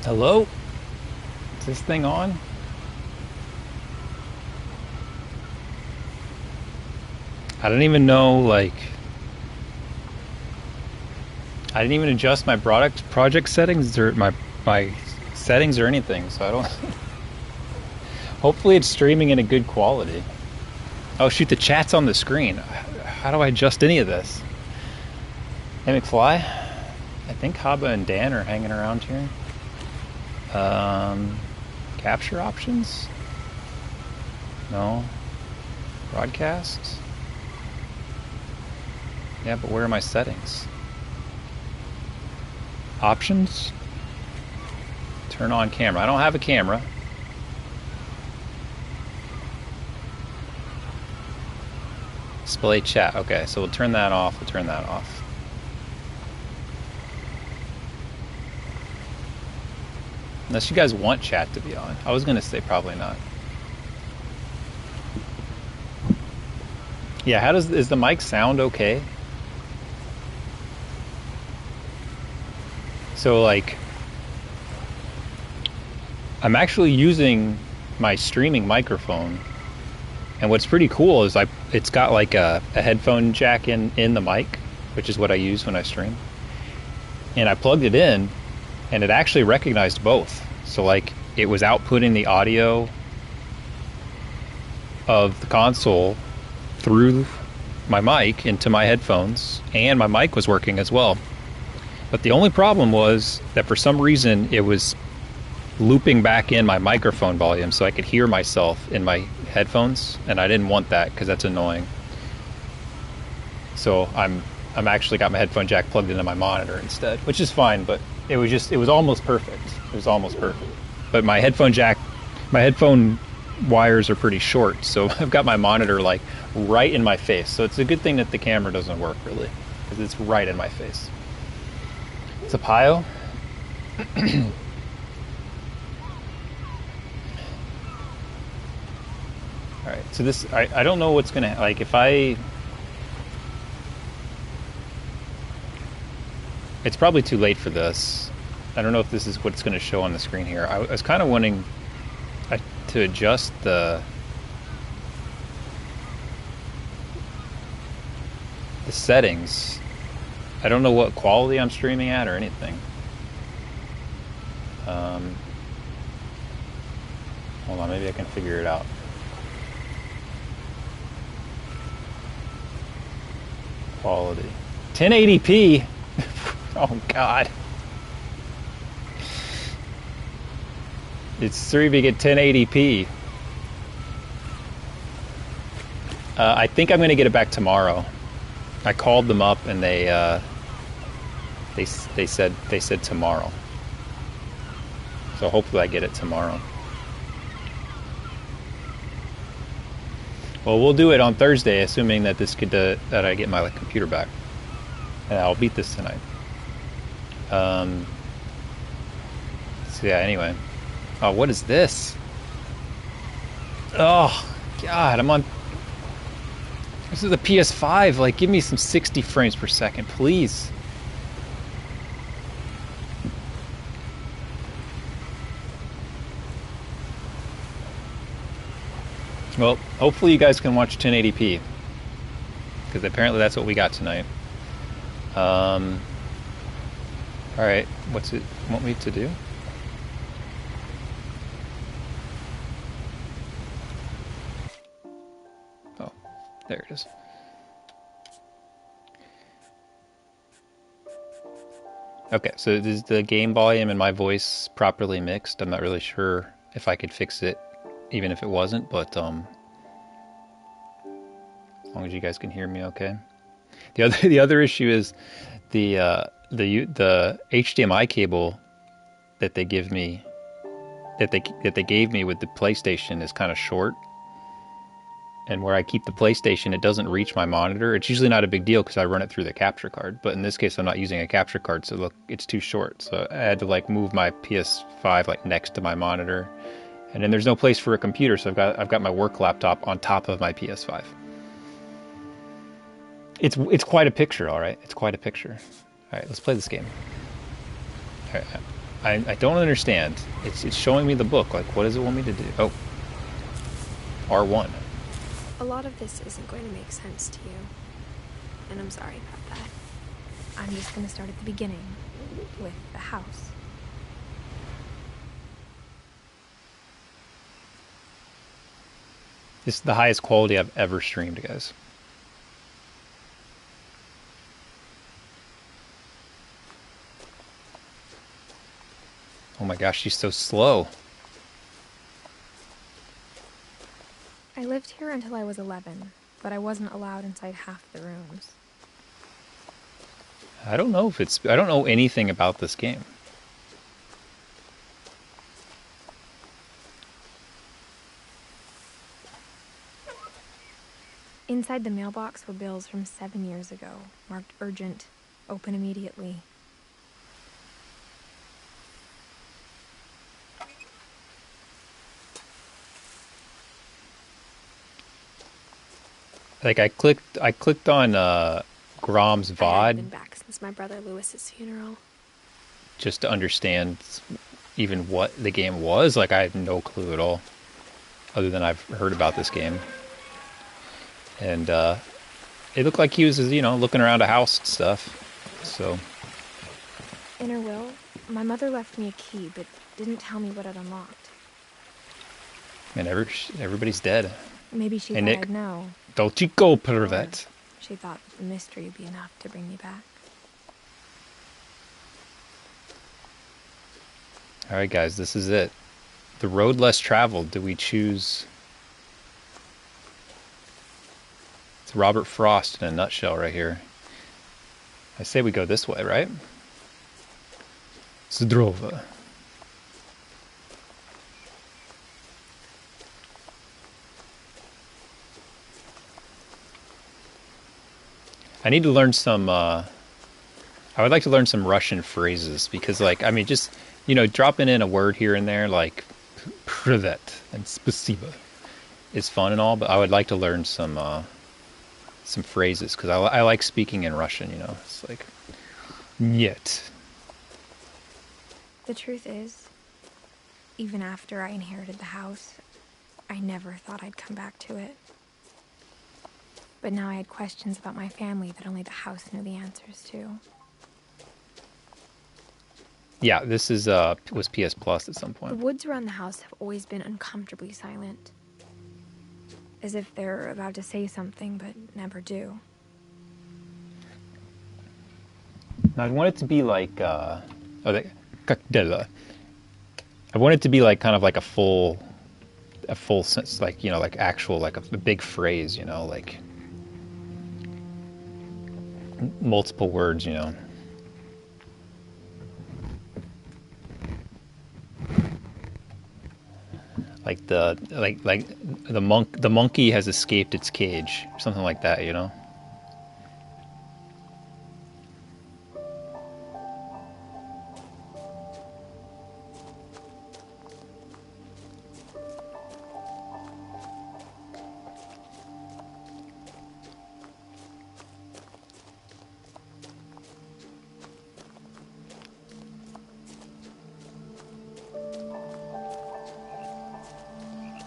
Hello? Is this thing on? I don't even know, like, I didn't even adjust my project settings or my settings or anything, so I don't. Hopefully, it's streaming in a good quality. Oh shoot, the chat's on the screen. How do I adjust any of this? Hey McFly, I think Haba and Dan are hanging around here. Capture options? No. Broadcast? Yeah, but where are my settings? Options? Turn on camera. I don't have a camera. Display chat. Okay, so we'll turn that off. We'll turn that off. Unless you guys want chat to be on. I was going to say probably not. Yeah, is the mic sound okay? So like I'm actually using my streaming microphone, and what's pretty cool is it's got like a headphone jack in the mic, which is what I use when I stream. And I plugged it in and it actually recognized both. So like it was outputting the audio of the console through my mic into my headphones, and my mic was working as well. But the only problem was that for some reason it was looping back in my microphone volume so I could hear myself in my headphones, and I didn't want that because that's annoying. So I'm actually got my headphone jack plugged into my monitor instead, which is fine, but it was almost perfect. It was almost perfect. But my headphone wires are pretty short, so I've got my monitor like right in my face. So it's a good thing that the camera doesn't work really, because it's right in my face. Sapaio. All right, so this I don't know what's gonna like if I. It's probably too late for this. I don't know if this is what's going to show on the screen here. I was kind of wanting to adjust the settings. I don't know what quality I'm streaming at or anything. Hold on, maybe I can figure it out. Quality. 1080p. Oh God. It's 3 big at 1080p. I think I'm going to get it back tomorrow. I called them up and they said tomorrow. So hopefully I get it tomorrow. Well, we'll do it on Thursday, assuming that that I get my computer back, and I'll beat this tonight. So yeah. Anyway. Oh, what is this? Oh God, I'm on. This is a PS5. Like, give me some 60 frames per second, please. Well, hopefully you guys can watch 1080p, because apparently that's what we got tonight. All right, what's it want me to do? Oh, there it is. Okay, so is the game volume and my voice properly mixed? I'm not really sure if I could fix it, even if it wasn't, but as long as you guys can hear me okay. The other issue is the HDMI cable that they give me that they gave me with the PlayStation is kind of short, and where I keep the PlayStation, it doesn't reach my monitor. It's usually not a big deal because I run it through the capture card, but in this case I'm not using a capture card, so look, it's too short. So I had to like move my PS5 like next to my monitor, and then there's no place for a computer, so I've got my work laptop on top of my PS5. It's quite a picture, all right. It's quite a picture. All right, let's play this game. All right. I don't understand. It's showing me the book. Like, what does it want me to do? Oh, R1. A lot of this isn't going to make sense to you, and I'm sorry about that. I'm just going to start at the beginning, with the house. This is the highest quality I've ever streamed, guys. Oh my gosh, she's so slow. I lived here until I was 11, but I wasn't allowed inside half the rooms. I don't know if it's... I don't know anything about this game. Inside the mailbox were bills from 7 years ago, marked urgent, open immediately. Like, I clicked on Grom's VOD. I haven't been back since my brother Lewis's funeral. Just to understand even what the game was. Like, I had no clue at all, other than I've heard about this game. And it looked like he was, you know, looking around a house and stuff. So, In her will, my mother left me a key, but didn't tell me what it unlocked. and everybody's dead. Maybe she Hey, thought Nick. I'd know. Don't you go, pervert. She thought the mystery would be enough to bring me back. All right, guys, this is it. The road less traveled. Do we choose? It's Robert Frost in a nutshell right here. I say we go this way, right? Zdrova. I need to learn some, I would like to learn some Russian phrases because, like, I mean, just, you know, dropping in a word here and there, like privet and spasiba is fun and all, but I would like to learn some phrases because I like speaking in Russian, you know. It's like, niet. The truth is, even after I inherited the house, I never thought I'd come back to it. But now I had questions about my family that only the house knew the answers to. Yeah, this is was PS Plus at some The point. woods around the house have always been uncomfortably silent. As if they're about to say something, but never do. Now, I want it to be like, I want it to be like kind of like a full sense, like, you know, like actual, like a big phrase, you know, like multiple words, you know. Like the monkey has escaped its cage, something like that, you know.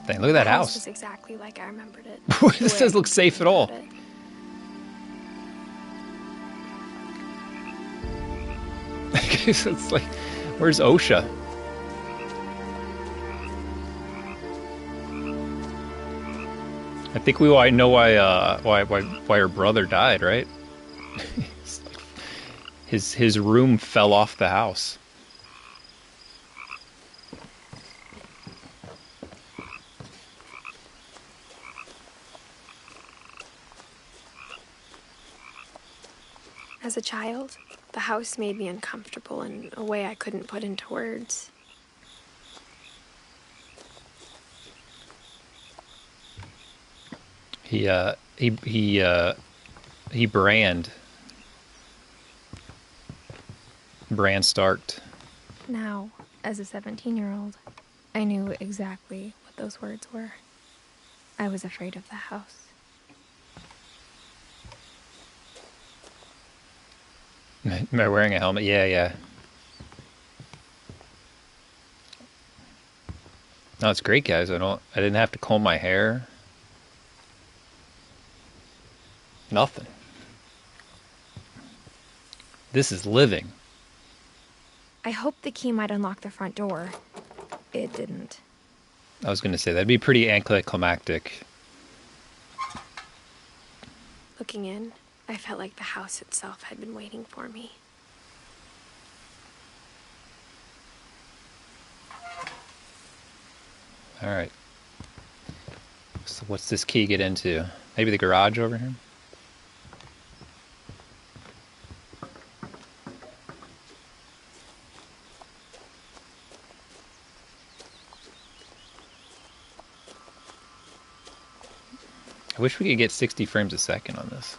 Dang, look at that The house. was exactly like I remembered it. This doesn't look safe at all. It's like, where's OSHA? I think we know why her brother died, right? His room fell off the house. As a child, the house made me uncomfortable in a way I couldn't put into words. He Brand Starked. Now, as a 17-year-old, I knew exactly what those words were. I was afraid of the house. Am I wearing a helmet? Yeah, yeah. No, it's great, guys. I didn't have to comb my hair. Nothing. This is living. I hoped the key might unlock the front door. It didn't. I was going to say, that'd be pretty anticlimactic. Looking in, I felt like the house itself had been waiting for me. All right. So what's this key get into? Maybe the garage over here? I wish we could get 60 frames a second on this.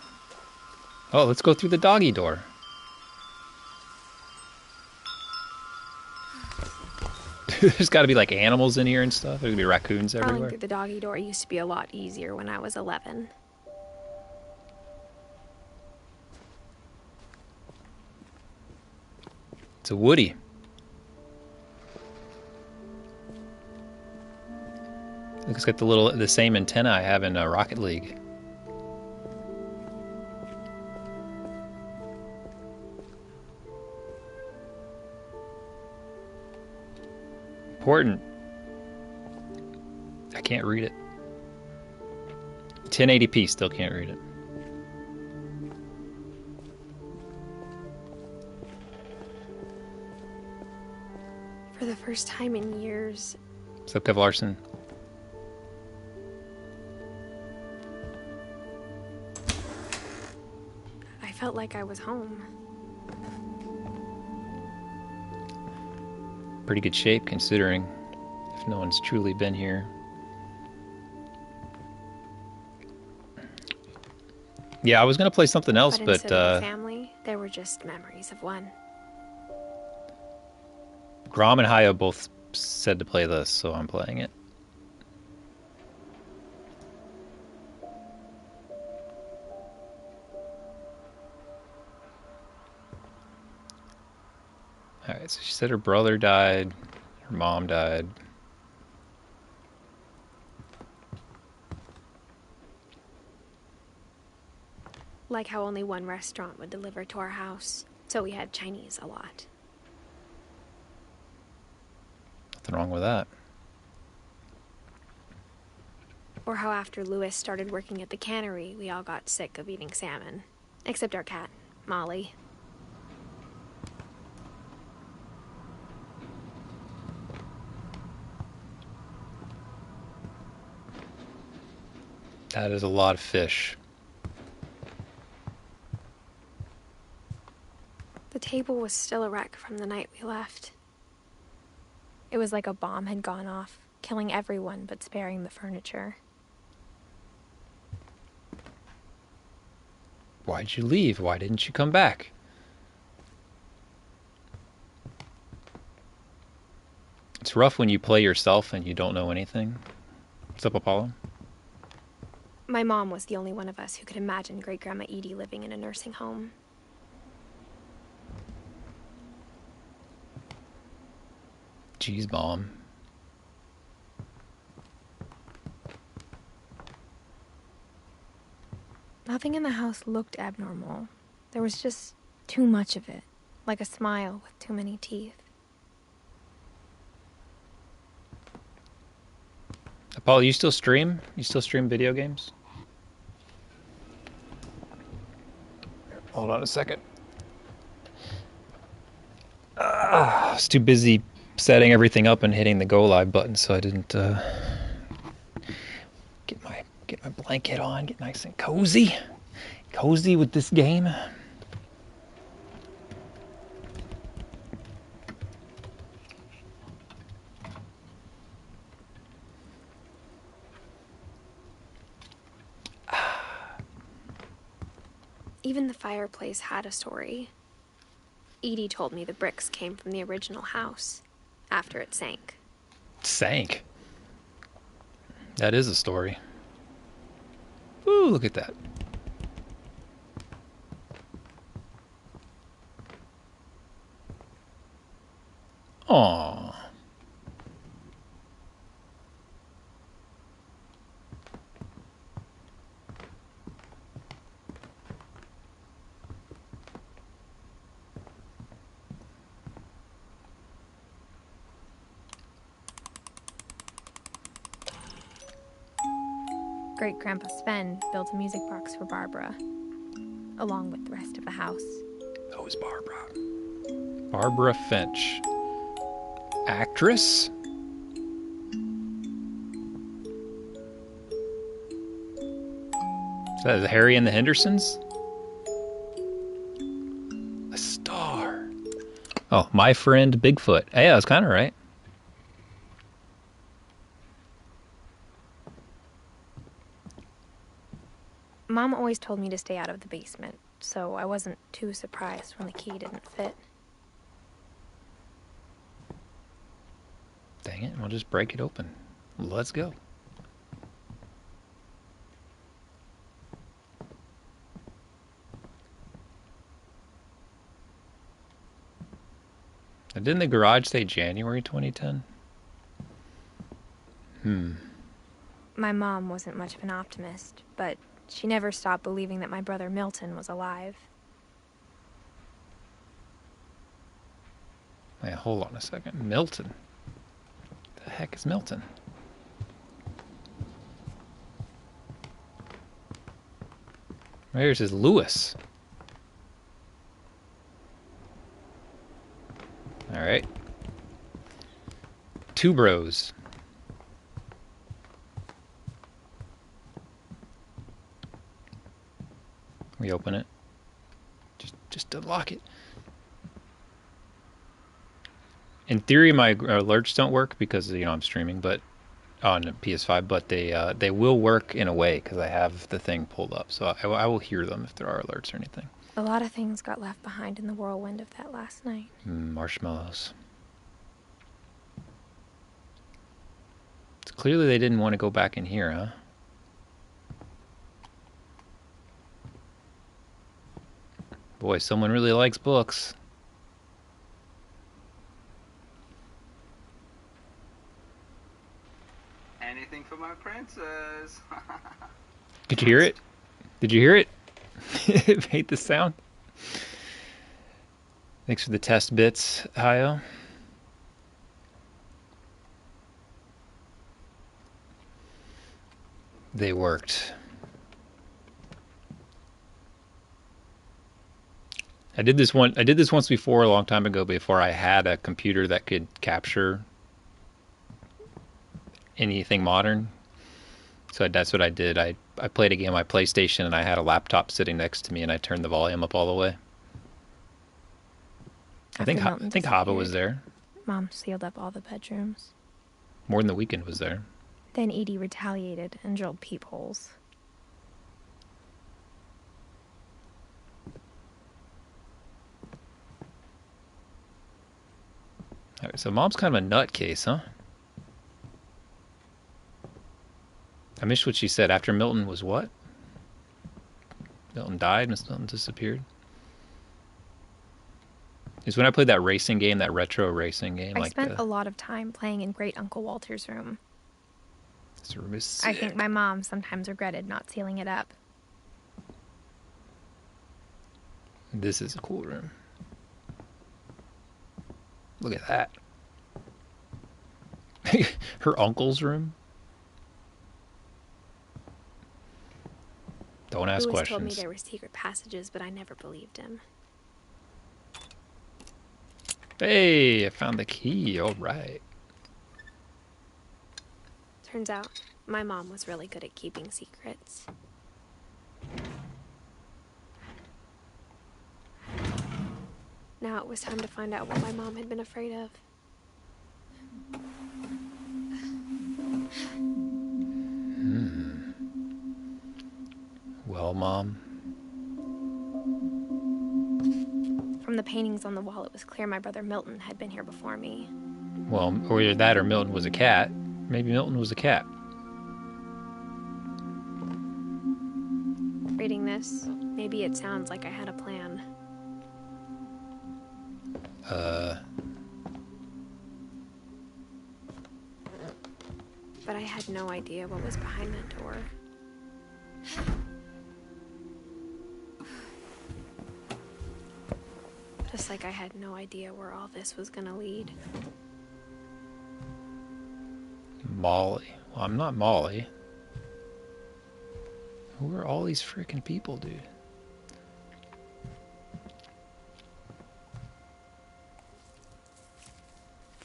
Oh, let's go through the doggy door. There's got to be like animals in here and stuff. There's going to be raccoons everywhere. Crawling through the doggy door used to be a lot easier when I was 11. It's a Woody. Look, it's got the same antenna I have in Rocket League. Important. I can't read it. 1080p, still can't read it. For the first time in years... What's up, Kev Larson? I felt like I was home. Pretty good shape, considering if no one's truly been here. Yeah, I was going to play something else, but instead of a family, there were just memories of one. Grom and Hayo both said to play this, so I'm playing it. Alright, so she said her brother died, her mom died. Like how only one restaurant would deliver to our house, so we had Chinese a lot. Nothing wrong with that. Or how after Louis started working at the cannery, we all got sick of eating salmon. Except our cat, Molly. That is a lot of fish. The table was still a wreck from the night we left. It was like a bomb had gone off, killing everyone but sparing the furniture. Why'd you leave? Why didn't you come back? It's rough when you play yourself and you don't know anything. What's up, Apollo? My mom was the only one of us who could imagine Great-Grandma Edie living in a nursing home. Jeez, Mom. Nothing in the house looked abnormal. There was just too much of it, like a smile with too many teeth. Apollo, you still stream? You still stream video games? Hold on a second. I was too busy setting everything up and hitting the go live button, so I didn't get my blanket on, get nice and cozy with this game. Even the fireplace had a story. Edie told me the bricks came from the original house, after it sank. Sank? That is a story. Ooh, look at that. Aww. great-grandpa Sven built a music box for Barbara, along with the rest of the house. Oh, it's Barbara. Barbara Finch. Actress? Is that Harry and the Hendersons? A star. Oh, my friend Bigfoot. Hey, I was kind of right. Mom always told me to stay out of the basement, so I wasn't too surprised when the key didn't fit. Dang it, we'll just break it open. Let's go. Now, didn't the garage say January 2010? My mom wasn't much of an optimist, but she never stopped believing that my brother Milton was alive. Wait, hold on a second. Milton? The heck is Milton? Where's his Lewis? Alright. Two bros. We open it. Just unlock it. In theory, my alerts don't work because I'm streaming, but on PS5. But they will work in a way because I have the thing pulled up, so I will hear them if there are alerts or anything. A lot of things got left behind in the whirlwind of that last night. Marshmallows. It's clearly they didn't want to go back in here, huh? Boy, someone really likes books. Anything for my princess. Did you hear it? Did you hear it? It made the sound. Thanks for the test bits, Hayo. They worked. I did this once before, a long time ago, before I had a computer that could capture anything modern. So that's what I did. I played a game on my PlayStation, and I had a laptop sitting next to me, and I turned the volume up all the way. I think Hava was there. Mom sealed up all the bedrooms. More than the Weekend was there. Then Edie retaliated and drilled peepholes. All right, so Mom's kind of a nutcase, huh? I missed what she said. After Milton was what? Milton died? Miss Milton disappeared? It's when I played that racing game, that retro racing game. I spent a lot of time playing in Great Uncle Walter's room. This room is sick. I think my mom sometimes regretted not sealing it up. This is a cool room. Look at that. Her uncle's room? Don't ask questions. He always told me there were secret passages, but I never believed him. Hey, I found the key. All right. Turns out, my mom was really good at keeping secrets. Now it was time to find out what my mom had been afraid of. Well, Mom. From the paintings on the wall, it was clear my brother Milton had been here before me. Well, or either that or Milton was a cat. Maybe Milton was a cat. Reading this, maybe it sounds like I had a plan. But I had no idea what was behind that door. Just like I had no idea where all this was gonna lead. Molly. Well, I'm not Molly. Who are all these freaking people, dude?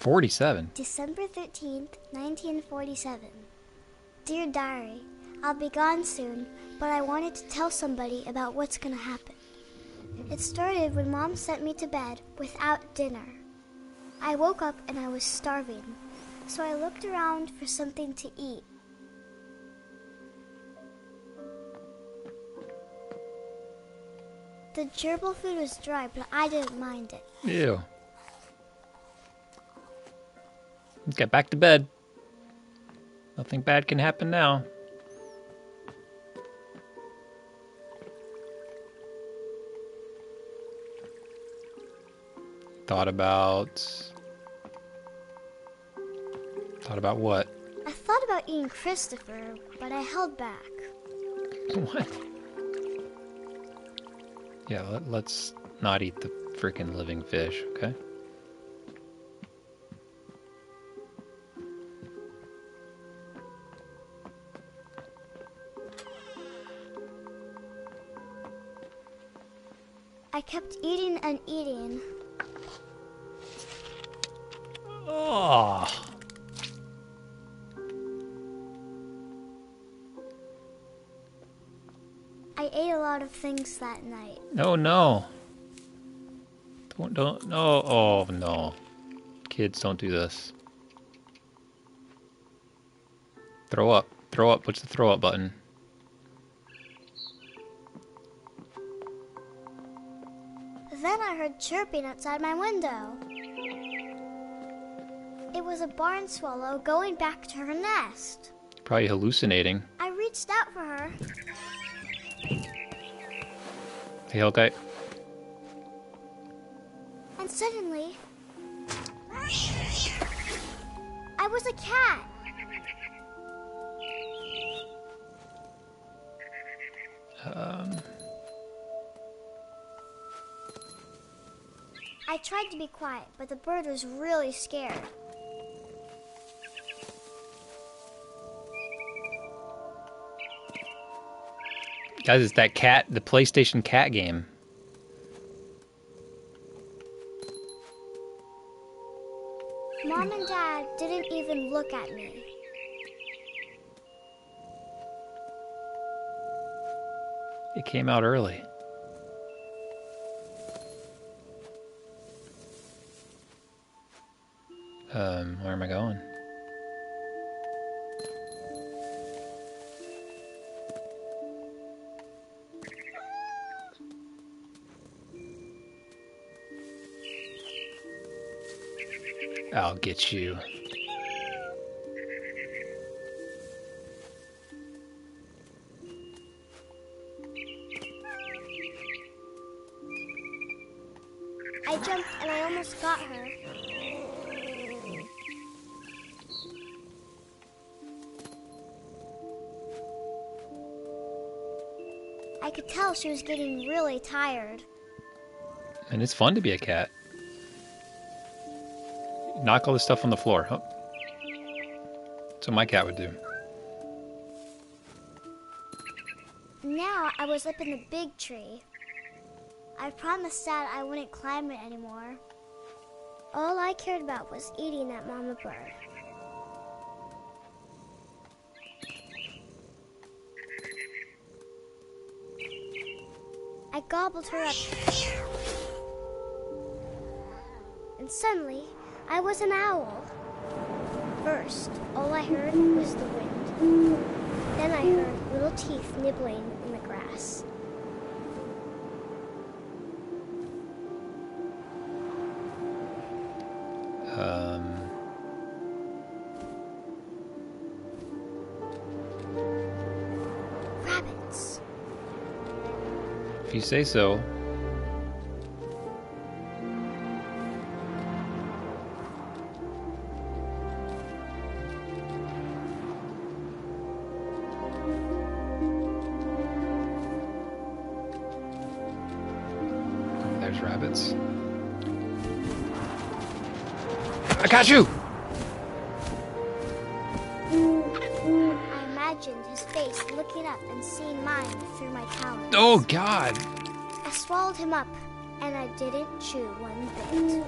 $47. December 13th, 1947. Dear Diary, I'll be gone soon, but I wanted to tell somebody about what's gonna happen. It started when Mom sent me to bed without dinner. I woke up and I was starving, so I looked around for something to eat. The gerbil food was dry, but I didn't mind it. Ew. Get back to bed. Nothing bad can happen now. Thought about what? I thought about eating Christopher, but I held back. What? Yeah, let's not eat the freaking living fish, okay? I kept eating and eating. Oh. I ate a lot of things that night. No, no. Don't, no, oh no. Kids, don't do this. Throw up. Throw up. What's the throw up button? Then I heard chirping outside my window. It was a barn swallow going back to her nest. Probably hallucinating. I reached out for her. Hey, okay. And suddenly, I was a cat. I tried to be quiet, but the bird was really scared. Guys, it's that cat, the PlayStation cat game. Mom and Dad didn't even look at me. It came out early. Where am I going? I'll get you. I jumped and I almost got her. I could tell she was getting really tired. And it's fun to be a cat. Knock all this stuff on the floor. Oh. That's what my cat would do. Now I was up in the big tree. I promised Dad I wouldn't climb it anymore. All I cared about was eating that mama bird. I gobbled her up. And suddenly, I was an owl. First, all I heard was the wind. Then I heard little teeth nibbling in the grass. Rabbits. If you say so. There's rabbits. I got you! I imagined his face looking up and seeing mine through my talons. Oh, God. I swallowed him up, and I didn't chew one bit.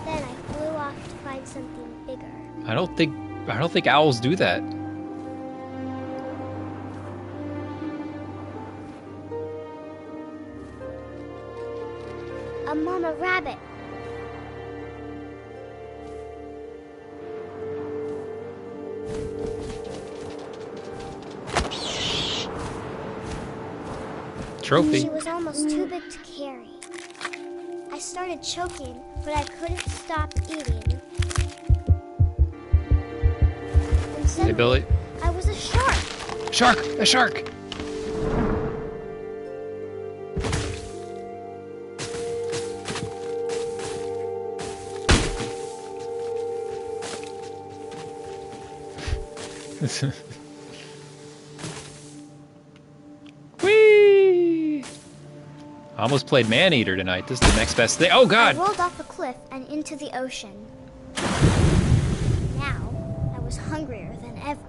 Then I flew off to find something bigger. I don't think owls do that. A mama rabbit. Trophy. She was almost too big to carry. I started choking, but I couldn't stop eating. And Hey, suddenly, Billy. I was a shark. Shark! A shark! Whee! I almost played Maneater tonight. This is the next best thing. Oh, I God! rolled off a cliff and into the ocean. Now, I was hungrier than ever.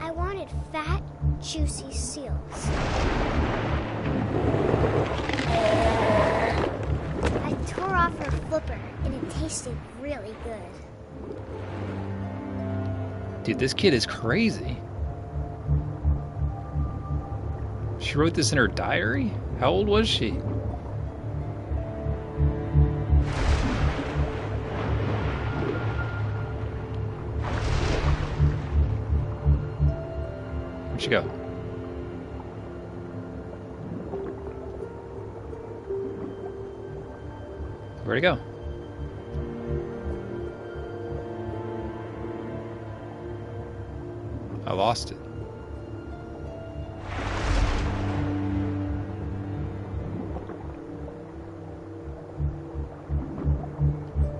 I wanted fat, juicy seals. I tore off her flipper, and it tasted really good. Dude, this kid is crazy. She wrote this in her diary? How old was she? Where'd she go? Where'd it go? I lost it.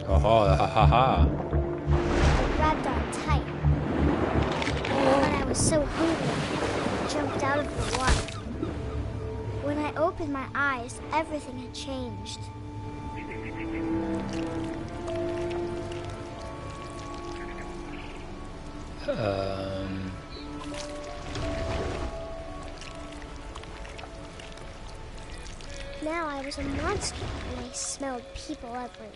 Oh, ha ha ha. I grabbed on tight. But I was so hungry, I jumped out of the water. When I opened my eyes, everything had changed. Now I was a monster, and I smelled people everywhere.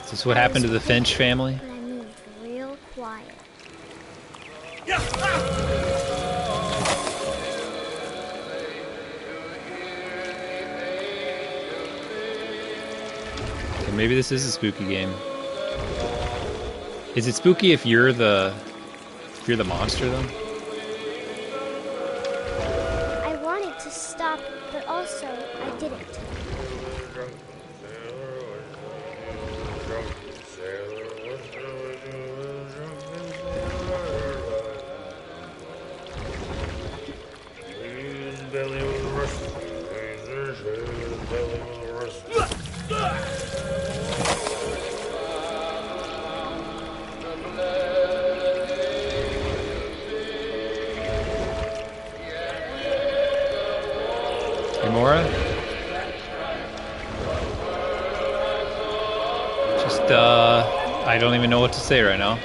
Is this what happened to the Finch family? But I moved real quiet. Okay, maybe this is a spooky game. Is it spooky if you're the monster though? I wanted to stop, but also I didn't. Gamora? Just, I don't even know what to say right now.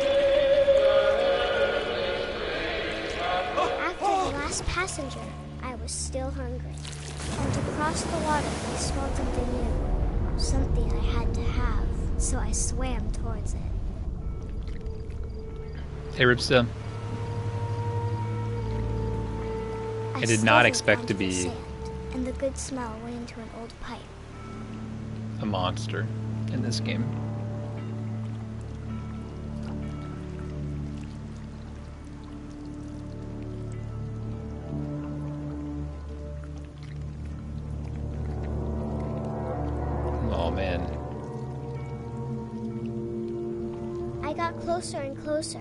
After the last passenger, I was still hungry. And to cross the water, I smelled something new. Something I had to have, so I swam towards it. Hey, Ripsta. I did not stumbled expect to onto the be sand, and the good smell went into an old pipe. a monster in this game. Oh man. I got closer and closer.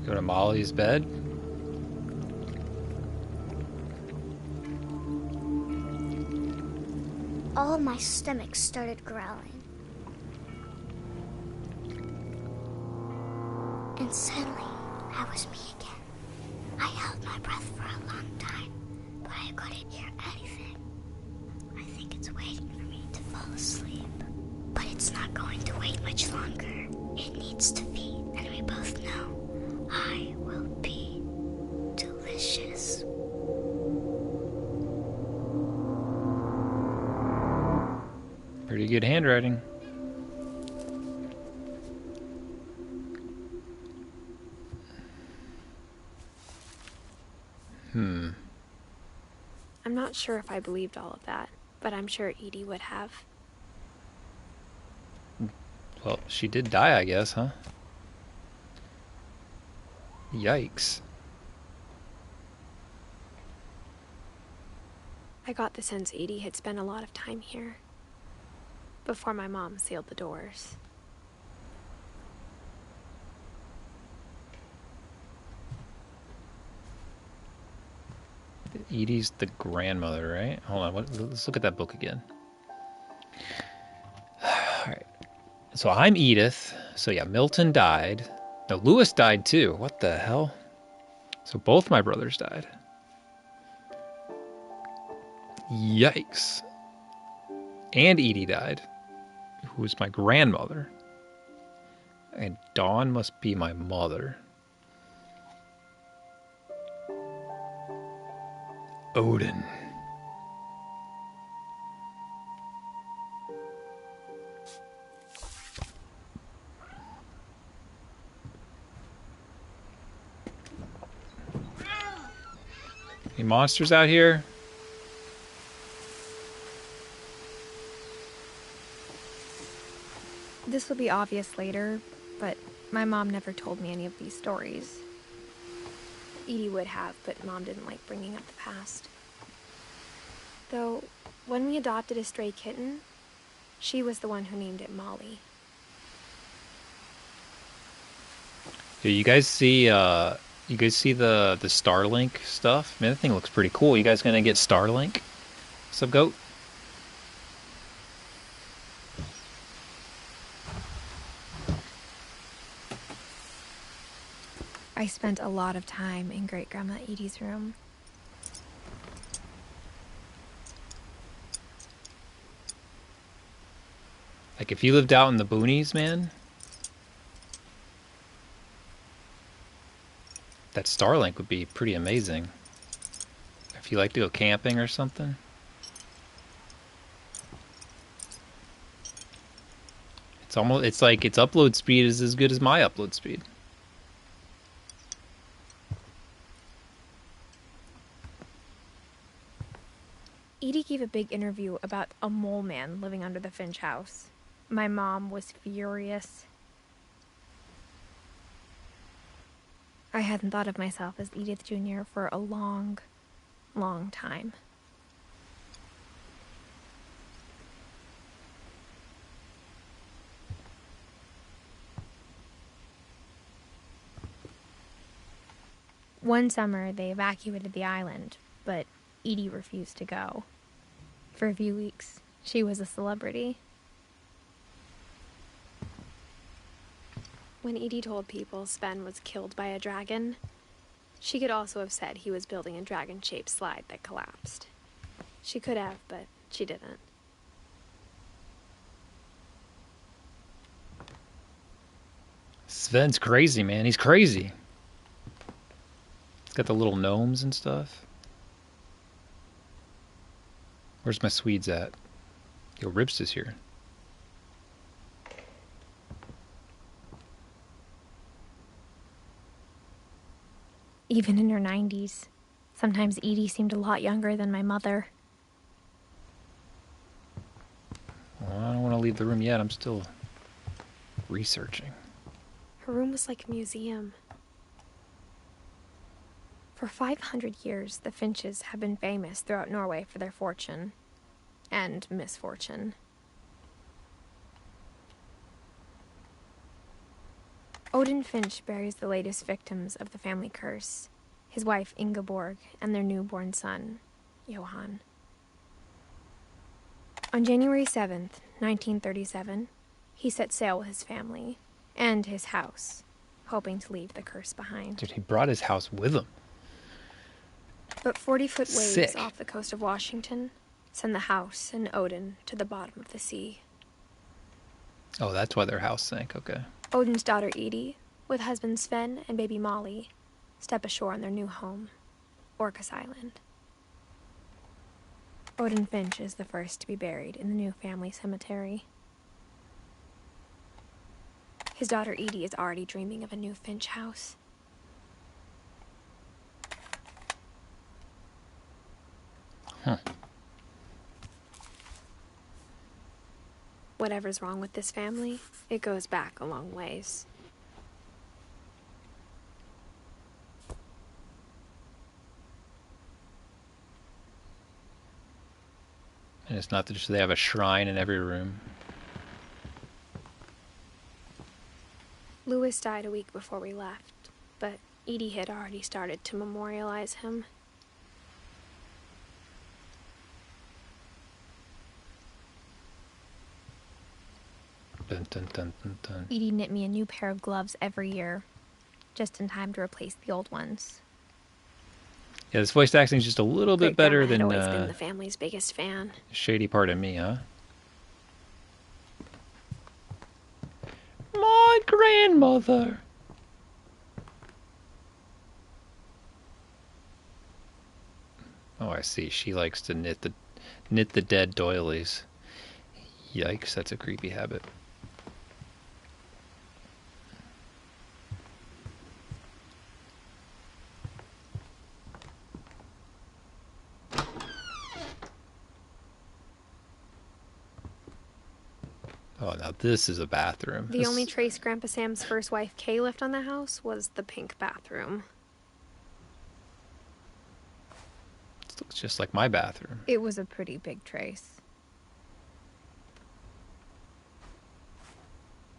Go to Molly's bed. All of my stomach started growling. And suddenly, I was me again. I held my breath for a long time, but I couldn't hear anything. I think it's waiting for me to fall asleep. But it's not going to wait much longer. It needs to feed, and we both know I will be delicious. Pretty good handwriting. I'm not sure if I believed all of that, but I'm sure Edie would have. Well, she did die, I guess, huh? Yikes. I got the sense Edie had spent a lot of time here before my mom sealed the doors. Edie's the grandmother, right? Hold on, let's look at that book again. Alright. So I'm Edith. So yeah, Milton died. No, Lewis died too. What the hell? So both my brothers died. Yikes. And Edie died, who was my grandmother. And Dawn must be my mother. Odin. Any monsters out here? This will be obvious later, but my mom never told me any of these stories. Edie would have, but Mom didn't like bringing up the past. Though, when we adopted a stray kitten, she was the one who named it Molly. Yeah, you guys see the Starlink stuff? Man, that thing looks pretty cool. You guys gonna get Starlink? Sub goat? I spent a lot of time in Great-Grandma Edie's room. Like, if you lived out in the boonies, man, that Starlink would be pretty amazing. If you like to go camping or something. It's like its upload speed is as good as my upload speed. Edie gave a big interview about a mole man living under the Finch house. My mom was furious. I hadn't thought of myself as Edith Jr. for a long, long time. One summer, they evacuated the island, but Edie refused to go. For a few weeks, she was a celebrity. When Edie told people Sven was killed by a dragon, she could also have said he was building a dragon-shaped slide that collapsed. She could have, but she didn't. Sven's crazy, man. He's crazy. He's got the little gnomes and stuff. Where's my Swedes at? Yo, Ribs is here. Even in her 90s, sometimes Edie seemed a lot younger than my mother. Well, I don't want to leave the room yet. I'm still researching. Her room was like a museum. For 500 years, the Finches have been famous throughout Norway for their fortune and misfortune. Odin Finch buries the latest victims of the family curse, his wife Ingeborg and their newborn son, Johann. On January 7th, 1937, he set sail with his family and his house, hoping to leave the curse behind. Dude, he brought his house with him. But 40-foot waves Sick. off the coast of Washington send the house and Odin to the bottom of the sea. Oh, that's why their house sank. Okay. Odin's daughter Edith, with husband Sven and baby Molly, step ashore on their new home, Orcas Island. Odin Finch is the first to be buried in the new family cemetery. His daughter Edie is already dreaming of a new Finch house. Huh. Whatever's wrong with this family, it goes back a long ways. And it's not that just they have a shrine in every room. Louis died a week before we left, but Edie had already started to memorialize him. Dun, dun, dun, dun, dun. Edie knit me a new pair of gloves every year, just in time to replace the old ones. Yeah, this voice acting is just a little bit better Great-grandma than had always been the family's biggest fan. shady part of me, huh? My grandmother. Oh, I see. She likes to knit the dead doilies. Yikes, that's a creepy habit. Oh, now this is a bathroom. The only trace Grandpa Sam's first wife Kay left on the house was the pink bathroom. This looks just like my bathroom. It was a pretty big trace.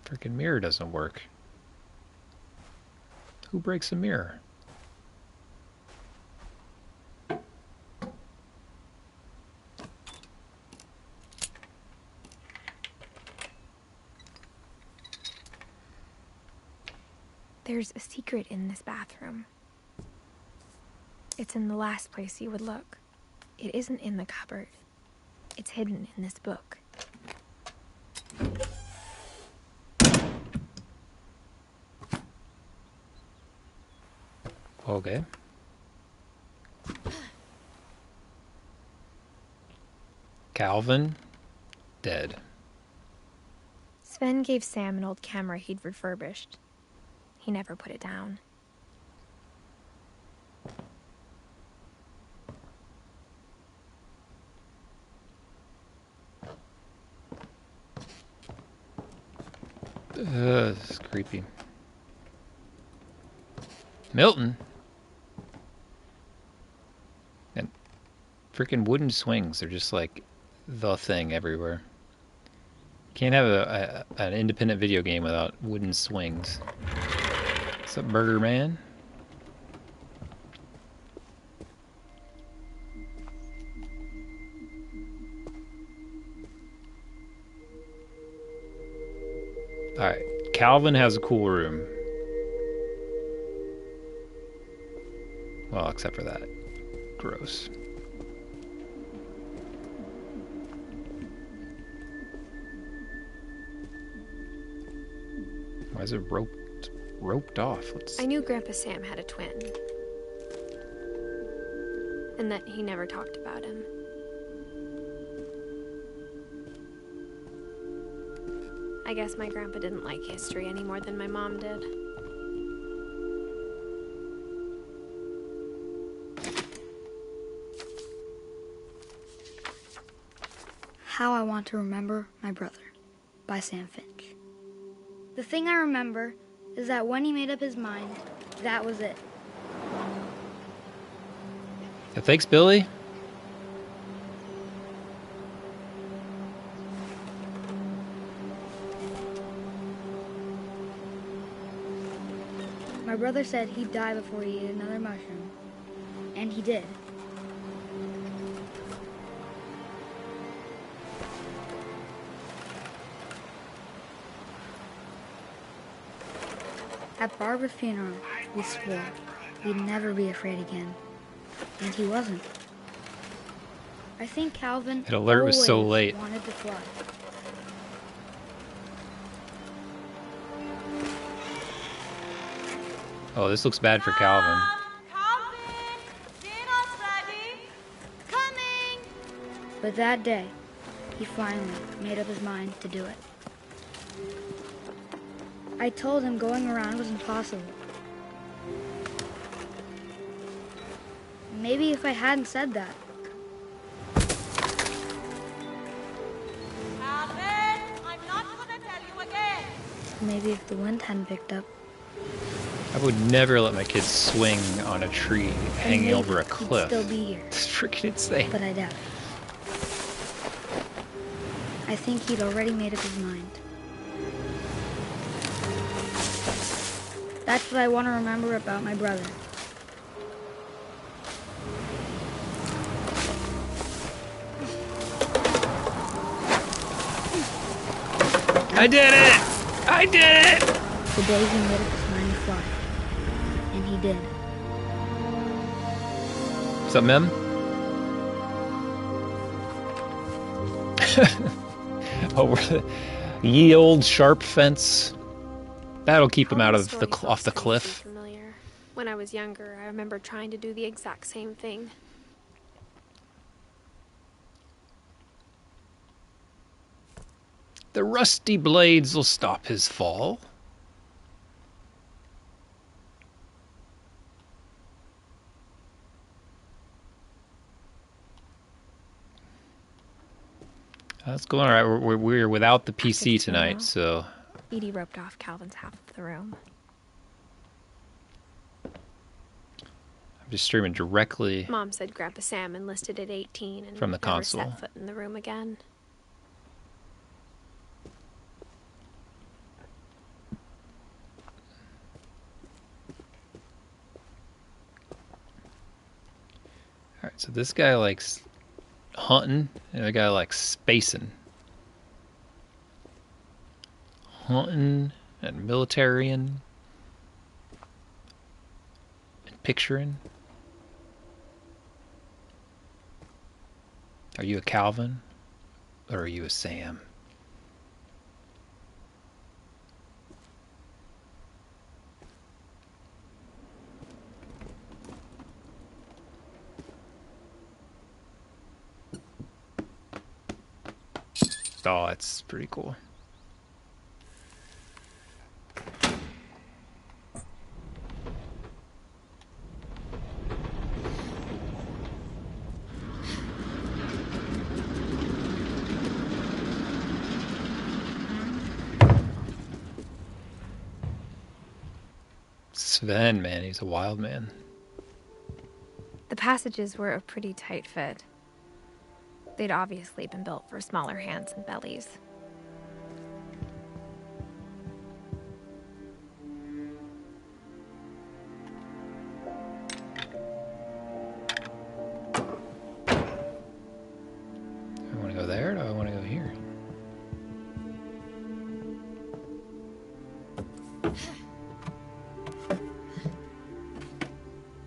Freaking mirror doesn't work. Who breaks a mirror? There's a secret in this bathroom. It's in the last place you would look. It isn't in the cupboard. It's hidden in this book. Okay. Calvin, dead. Sven gave Sam an old camera he'd refurbished. He never put it down. This is creepy. Milton. And freaking wooden swings. They're just like the thing everywhere. Can't have an independent video game without wooden swings. What's up, Burger Man? Alright, Calvin has a cool room. Well, except for that. Gross. Why is it roped off? I knew Grandpa Sam had a twin. And that he never talked about him. I guess my grandpa didn't like history any more than my mom did. How I Want to Remember My Brother by Sam Finch. The thing I remember is that when he made up his mind, that was it. Yeah, thanks, Billy. brother said he'd die before he ate another mushroom. And he did. At Barbara's funeral, we swore we'd never be afraid again. And he wasn't. I think Calvin That alert was so always late. wanted to fly. Oh, this looks bad for Calvin. Calvin, dinner's ready. Coming. But that day, he finally made up his mind to do it. I told him going around was impossible. Maybe if I hadn't said that, Calvin, I'm not gonna tell you again. maybe if the wind hadn't picked up, I would never let my kids swing on a tree then hanging maybe over a he'd cliff. still be here. It's freaking insane. But I doubt it. I think he'd already made up his mind. That's what I want to remember about my brother. I did it! I did it! The day he made up his mind to fly. And he did. What's up, Mem? Oh, ye old sharp fence. That'll keep him out of the off the cliff. Familiar. When I was younger, I remember trying to do the exact same thing. The rusty blades will stop his fall. That's going all right. We're without the PC tonight, so Edie roped off Calvin's half of the room. I'm just streaming directly Mom said Grandpa Sam enlisted at 18 and from the never console. set foot in the room again. All right, so this guy likes hunting, and the guy likes spacing. Hunting and militarying and picturing. Are you a Calvin or are you a Sam? Oh, that's pretty cool. Sven, man, he's a wild man. The passages were a pretty tight fit. They'd obviously been built for smaller hands and bellies. Do I want to go there or do I want to go here?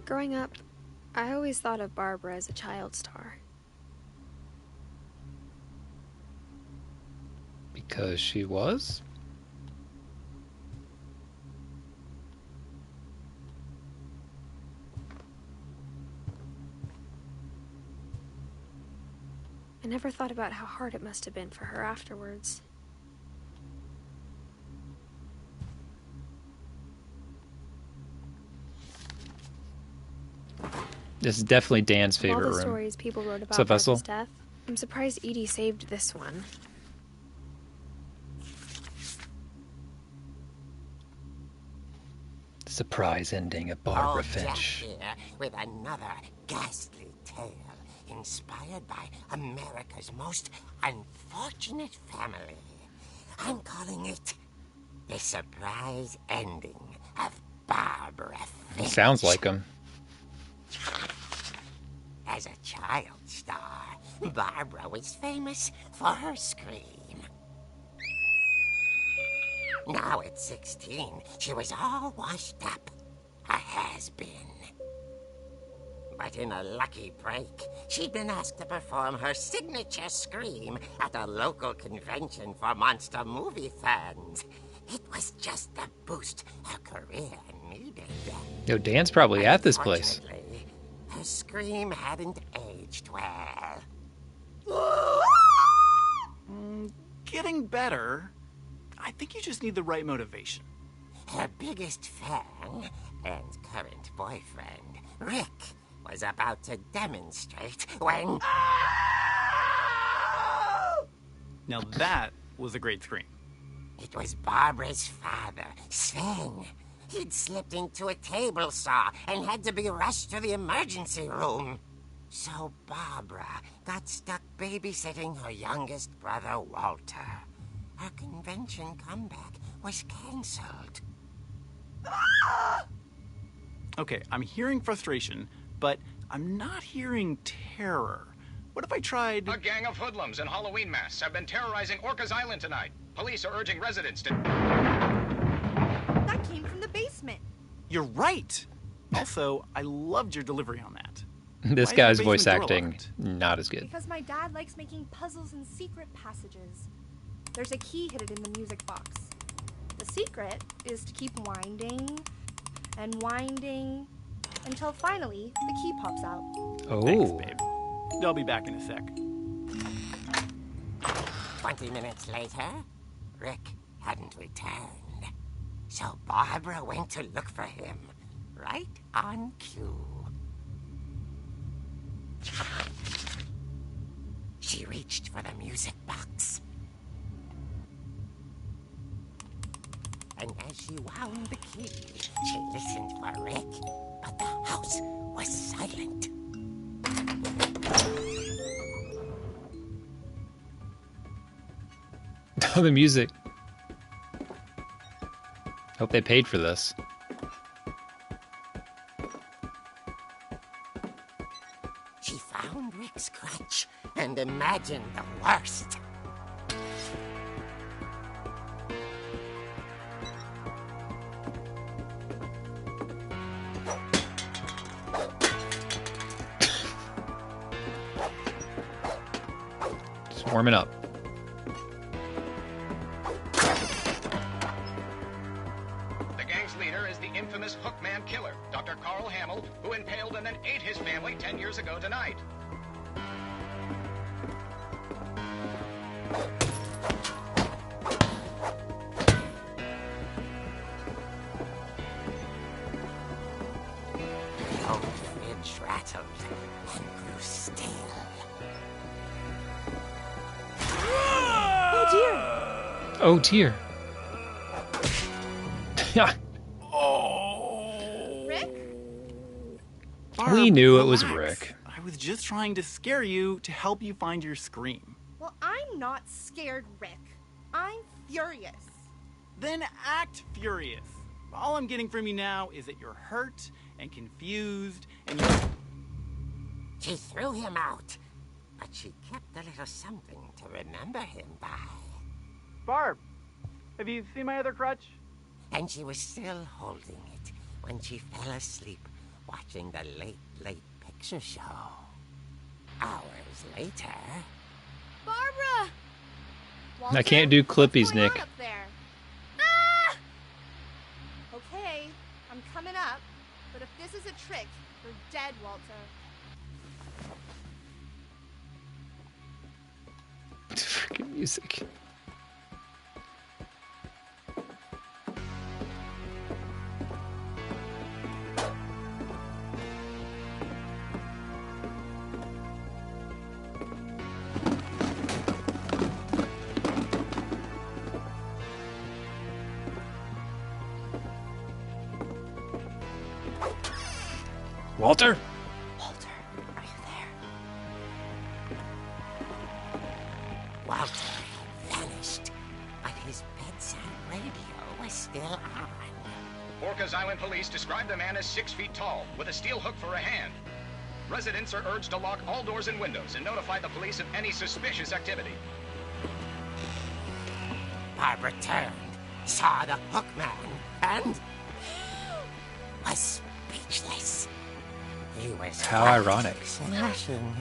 Growing up, I always thought of Barbara as a child star. Because she was? I never thought about how hard it must have been for her afterwards. This is definitely Dan's Of all favorite the room. stories people wrote What's about up, Vessel? Barbara's death, I'm surprised Edie saved this one. Surprise ending of Barbara Jack Finch. here with another ghastly tale inspired by America's most unfortunate family. I'm calling it The Surprise Ending of Barbara Finch. Sounds like him. As a child star, Barbara was famous for her scream. Now at 16, she was all washed up. A has-been. But in a lucky break, she'd been asked to perform her signature scream at a local convention for monster movie fans. It was just the boost her career needed. Yo, Dan's probably at this place. Unfortunately, her scream hadn't aged well. Getting better. I think you just need the right motivation. Her biggest fan and current boyfriend, Rick, was about to demonstrate when... Now that was a great scream. It was Barbara's father, Sven. He'd slipped into a table saw and had to be rushed to the emergency room. So Barbara got stuck babysitting her youngest brother, Walter. Her convention comeback was cancelled. Okay, I'm hearing frustration, but I'm not hearing terror. What if I tried... A gang of hoodlums in Halloween masks have been terrorizing Orcas Island tonight. Police are urging residents to... That came from the basement. You're right! Also, I loved your delivery on that. This Why is guy's the voice basement door acting locked? not as good. Because my dad likes making puzzles and secret passages. There's a key hidden in the music box. The secret is to keep winding and winding until finally the key pops out. Oh. Thanks, babe. I'll be back in a sec. 20 minutes later, Rick hadn't returned. So Barbara went to look for him, right on cue. She reached for the music box. And as she wound the key, she listened for Rick, but the house was silent. Oh, the music. Hope they paid for this. She found Rick's crutch and imagined the worst. Just warming up. The gang's leader is the infamous Hookman killer, Dr. Carl Hamill, who impaled and then ate his family 10 years ago tonight. The old fridge rattled and grew still. Oh dear! Oh dear. Rick? We knew it was Relax. Rick. I was just trying to scare you to help you find your scream. Well, I'm not scared, Rick. I'm furious. Then act furious. All I'm getting from you now is that you're hurt and confused and you're... She threw him out, but she kept a little something to remember him by. Barb, have you seen my other crutch? And she was still holding it when she fell asleep watching the late picture show. Hours later... Barbara! I can't do clippies, What's going Nick. on up there? Ah! Okay, I'm coming up, but if this is a trick, you're dead, Walter. Freaking music. Walter? Walter, are you there? Walter had vanished, but his bedside radio was still on. Orcas Island police describe the man as 6 feet tall, with a steel hook for a hand. Residents are urged to lock all doors and windows and notify the police of any suspicious activity. Barbara turned, saw the hook man, and was speechless. He was How ironic. Smashing.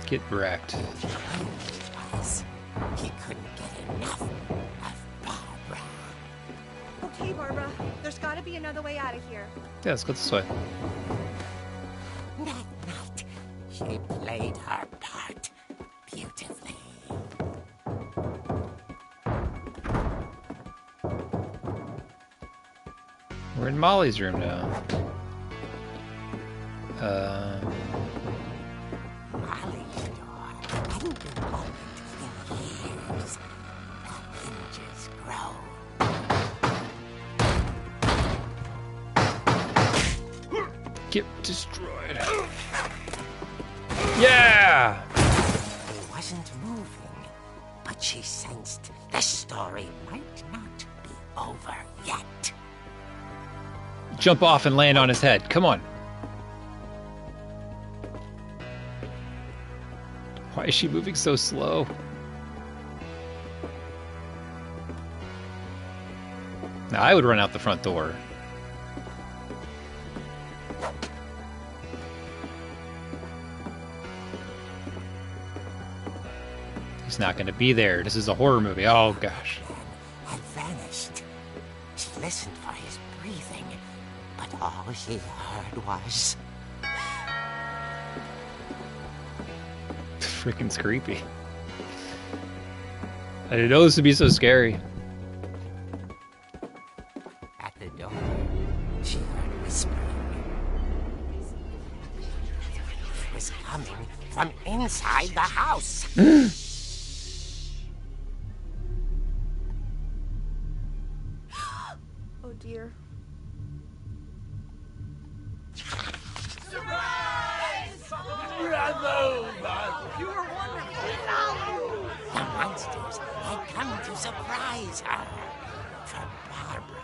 Get wrecked. He couldn't get enough of Barbara. Okay, Barbara. There's got to be another way out of here. Yeah, let's go this way. That night, she played her part beautifully. We're in Molly's room now. Molly's door hadn't been opened in years. The hinges grow. Get destroyed. Yeah! He wasn't moving, but she sensed the story might not be over yet. Jump off and land on his head. Come on. Why is she moving so slow? Now, I would run out the front door. He's not going to be there. This is a horror movie. Oh, gosh. Had vanished. She listened for his breathing, but all she heard was... Freaking creepy. I didn't know this would be so scary. At the door, she heard whispering. It was coming from inside the house. Oh, dear. The monsters had come to surprise her. For Barbara,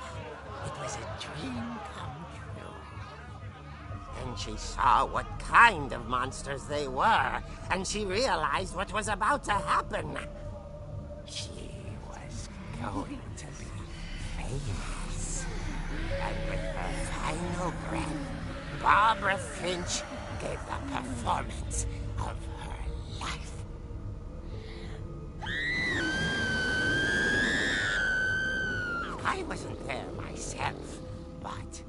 it was a dream come true. Then she saw what kind of monsters they were, and she realized what was about to happen. She was going to be famous. And with her final breath, Barbara Finch gave the performance of her life. I wasn't there myself, but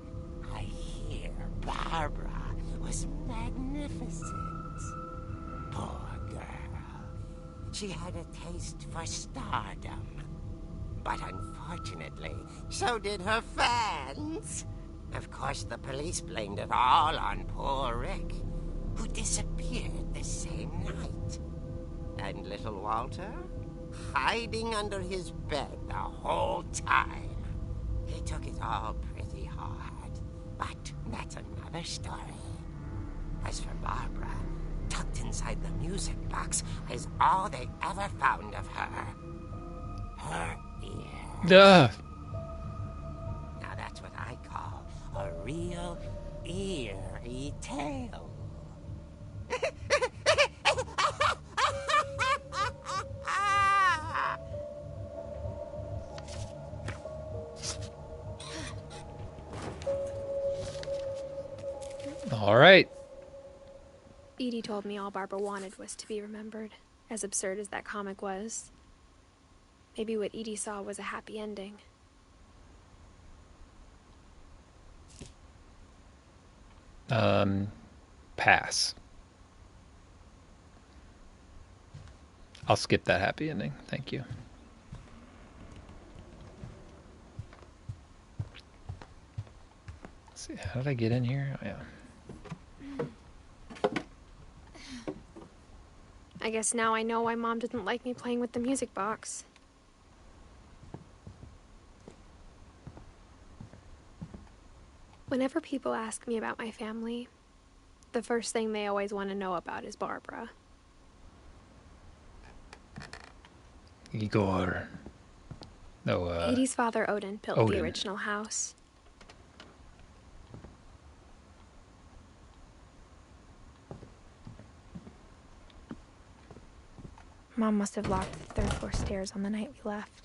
I hear Barbara was magnificent. Poor girl. She had a taste for stardom. But unfortunately, so did her fans. Of course, the police blamed it all on poor Rick, who disappeared the same night. And little Walter? Hiding under his bed the whole time. He took it all pretty hard, but that's another story. As for Barbara, tucked inside the music box is all they ever found of her. Her ear. Duh. Now that's what I call a real eerie tale. All right. Edie told me all Barbara wanted was to be remembered, as absurd as that comic was. Maybe what Edie saw was a happy ending. Pass. I'll skip that happy ending. Thank you. Let's see, how did I get in here? Oh, yeah. I guess now I know why Mom didn't like me playing with the music box. Whenever people ask me about my family, the first thing they always want to know about is Barbara. Igor. No, Edie's father, Odin, built Odin. the original house. Mom must have locked the third floor stairs on the night we left.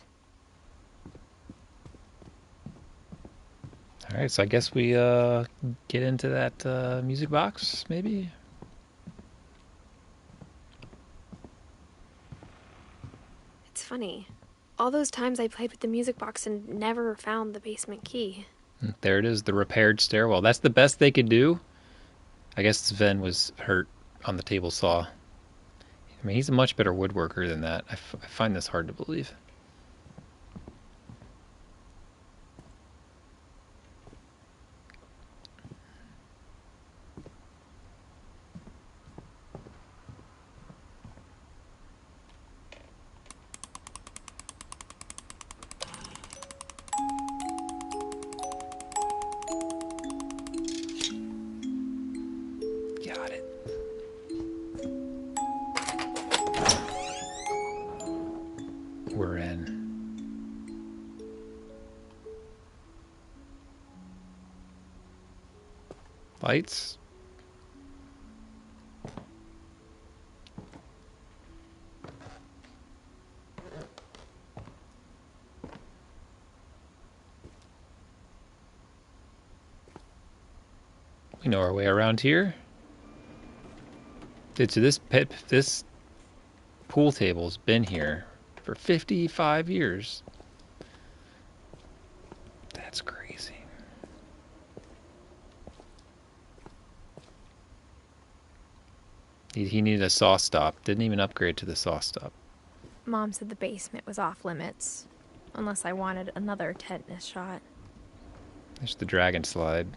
All right, so I guess we get into that music box, maybe? It's funny. All those times I played with the music box and never found the basement key. There it is, the repaired stairwell. That's the best they could do. I guess Sven was hurt on the table saw. I mean, he's a much better woodworker than that. I find this hard to believe. Got it. We're in. Lights. We know our way around here. Dude, so this pool table's been here for 55 years. That's crazy. He needed a saw stop. Didn't even upgrade to the saw stop. Mom said the basement was off limits, unless I wanted another tetanus shot. There's the dragon slide.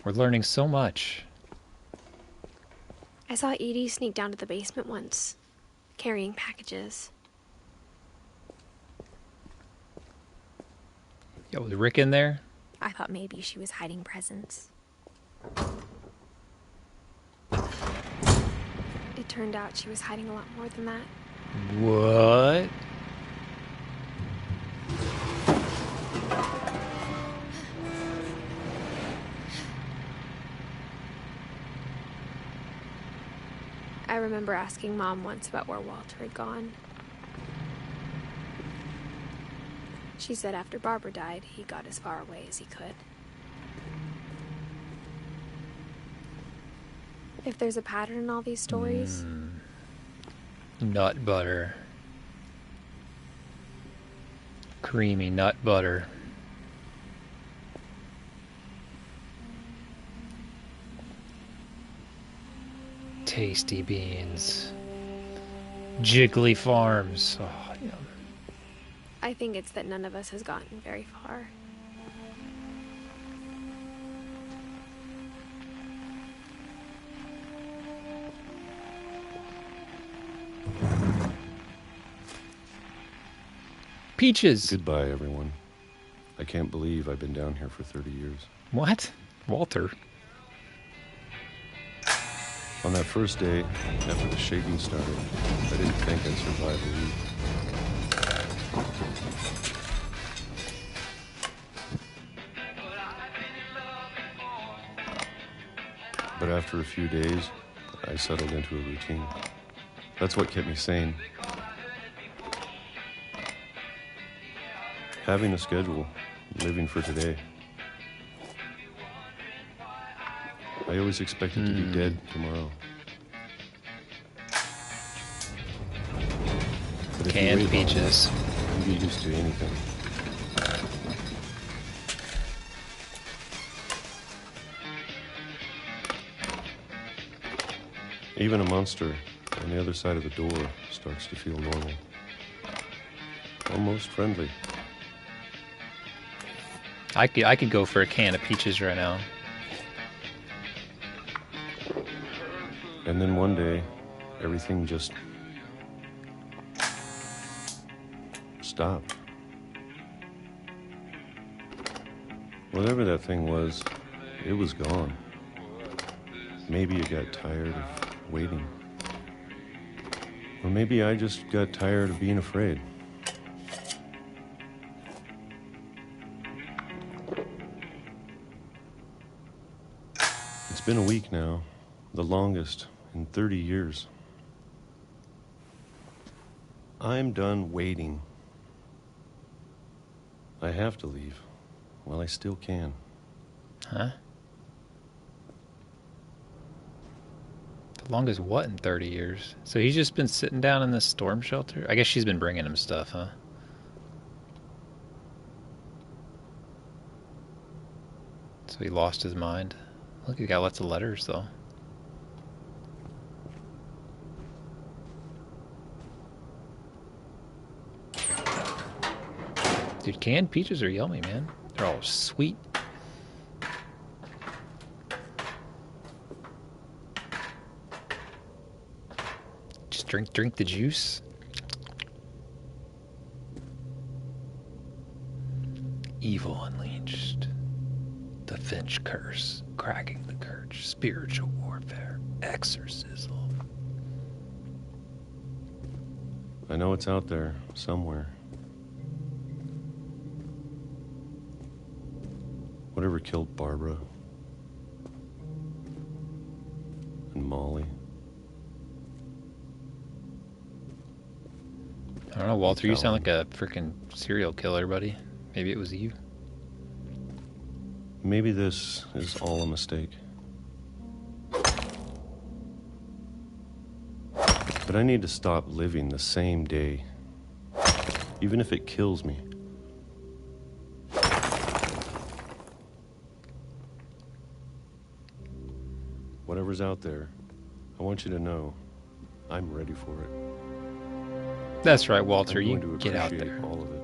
We're learning so much. I saw Edie sneak down to the basement once, carrying packages. Yo, was Rick in there? I thought maybe she was hiding presents. It turned out she was hiding a lot more than that. What? I remember asking Mom once about where Walter had gone. She said after Barbara died, he got as far away as he could. If there's a pattern in all these stories... Nut butter. Creamy nut butter. Tasty beans. Jiggly Farms. Oh, yum. I think it's that none of us has gotten very far. Peaches. Goodbye, everyone. I can't believe I've been down here for 30 years. What? Walter. On that first day, after the shaking started, I didn't think I'd survive a week. But after a few days, I settled into a routine. That's what kept me sane. Having a schedule, living for today. I always expected to be dead tomorrow. But if Canned you wait long peaches. enough, you get used to anything. Even a monster on the other side of the door starts to feel normal. Almost friendly. I could go for a can of peaches right now. And then one day, everything just stopped. Whatever that thing was, it was gone. Maybe it got tired of waiting. Or maybe I just got tired of being afraid. It's been a week now, the longest in 30 years. I'm done waiting. I have to leave while I still can. Huh? The longest what in 30 years? So he's just been sitting down in this storm shelter? I guess she's been bringing him stuff, huh? So he lost his mind. Look, he got lots of letters, though. Dude, canned peaches are yummy, man. They're all sweet. Just drink the juice. Evil unleashed. The Finch curse. Cracking the curse. Spiritual warfare. Exorcism. I know it's out there somewhere. Whatever killed Barbara and Molly. I don't know, Walter, you sound like a freaking serial killer, buddy. Maybe it was you. Maybe this is all a mistake. But I need to stop living the same day, even if it kills me. Whatever's out there, I want you to know I'm ready for it. That's right, Walter. You I'm going to get out appreciate there. all of it,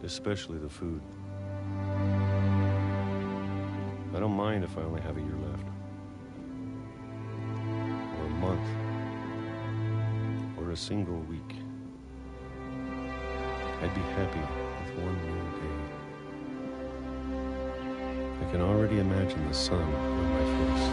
especially the food. I don't mind if I only have a year left, or a month, or a single week. I'd be happy with one more day. I can already imagine the sun on my face.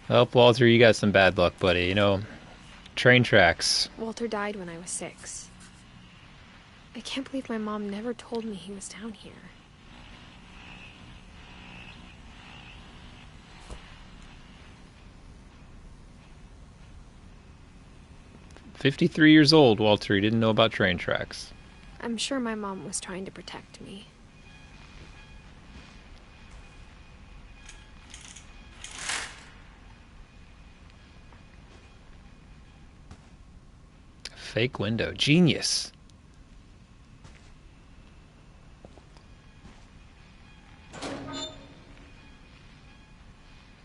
Well, Walter, you got some bad luck, buddy. You know, train tracks. Walter died when I was 6. I can't believe my mom never told me he was down here. "53 years old, Walter. He didn't know about train tracks." I'm sure my mom was trying to protect me. Fake window. Genius.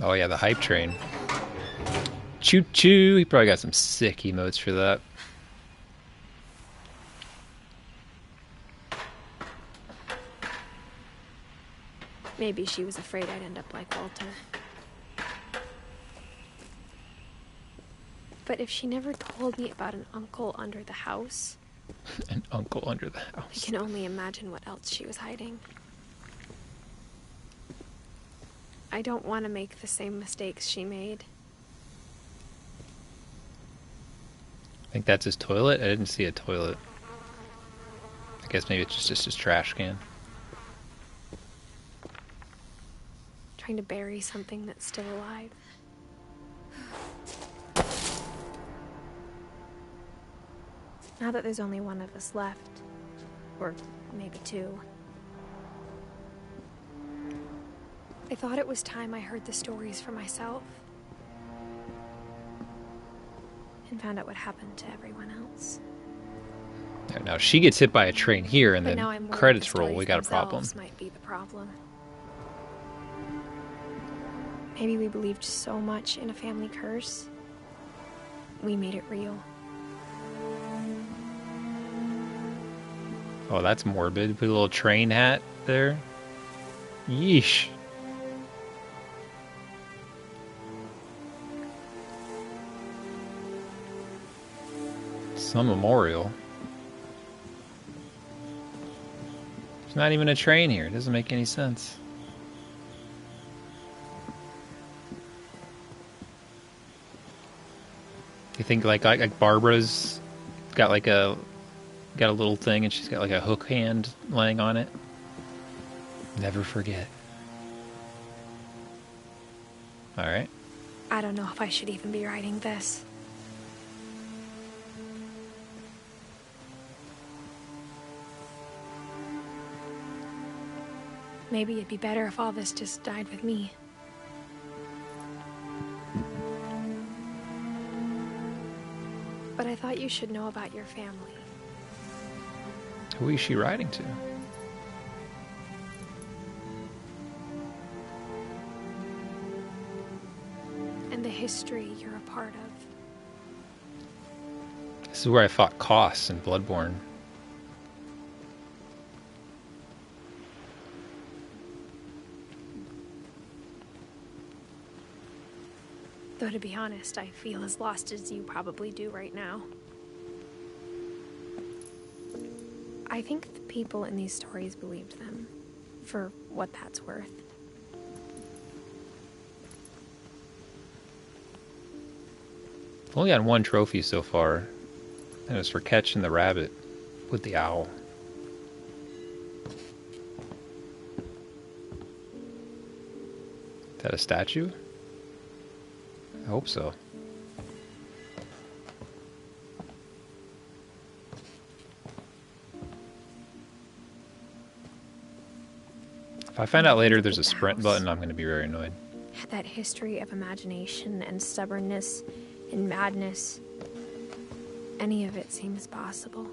Oh yeah, the hype train. Choo choo. He probably got some sick emotes for that. Maybe she was afraid I'd end up like Walter. But if she never told me about an uncle under the house... An uncle under the I house. can only imagine what else she was hiding. I don't want to make the same mistakes she made. I think that's his toilet. I didn't see a toilet. I guess maybe it's just his trash can. Trying to bury something that's still alive. Now that there's only one of us left, or maybe 2, I thought it was time I heard the stories for myself and found out what happened to everyone else. Now, if she gets hit by a train here and But then now I'm worried credits the roll, we stories got a problem. themselves might be the problem. Maybe we believed so much in a family curse, we made it real. Oh, that's morbid. Put a little train hat there. Yeesh. Some memorial. There's not even a train here. It doesn't make any sense. You think like Barbara's got a little thing and she's got like a hook hand laying on it? Never forget. All right. I don't know if I should even be writing this. Maybe it'd be better if all this just died with me. But I thought you should know about your family. Who is she writing to? And the history you're a part of. This is where I fought Koss in Bloodborne. Though to be honest, I feel as lost as you probably do right now. I think the people in these stories believed them, for what that's worth. I've only got one trophy so far, and it was for catching the rabbit with the owl. Is that a statue? I hope so. If I find out later there's a sprint button, I'm going to be very annoyed. Had that history of imagination and stubbornness and madness. Any of it seems possible.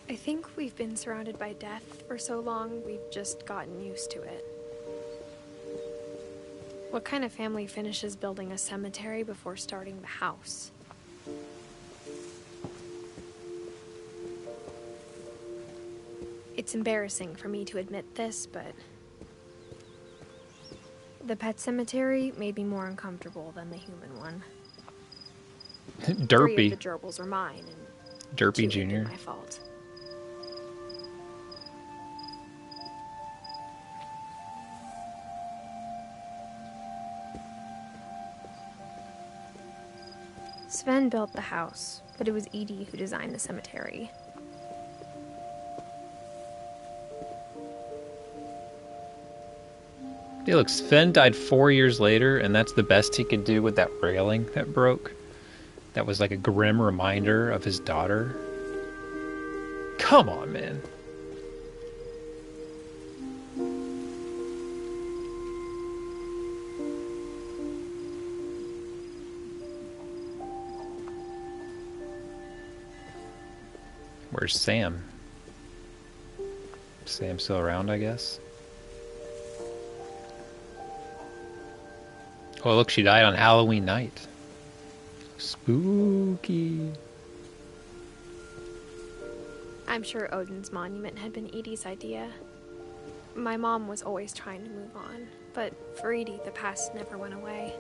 I think we've been surrounded by death for so long, we've just gotten used to it. What kind of family finishes building a cemetery before starting the house? It's embarrassing for me to admit this, but the pet cemetery made me more uncomfortable than the human one. Derpy. 3 of the gerbils are mine, and Derpy 2 have been Jr. my fault. Sven built the house, but it was Edith who designed the cemetery. Hey, look, Sven died 4 years later, and that's the best he could do with that railing that broke. That was like a grim reminder of his daughter. Come on, man. Where's Sam? Sam's still around, I guess. Oh, look, she died on Halloween night. Spooky. I'm sure Odin's monument had been Edie's idea. My mom was always trying to move on, but for Edie, the past never went away.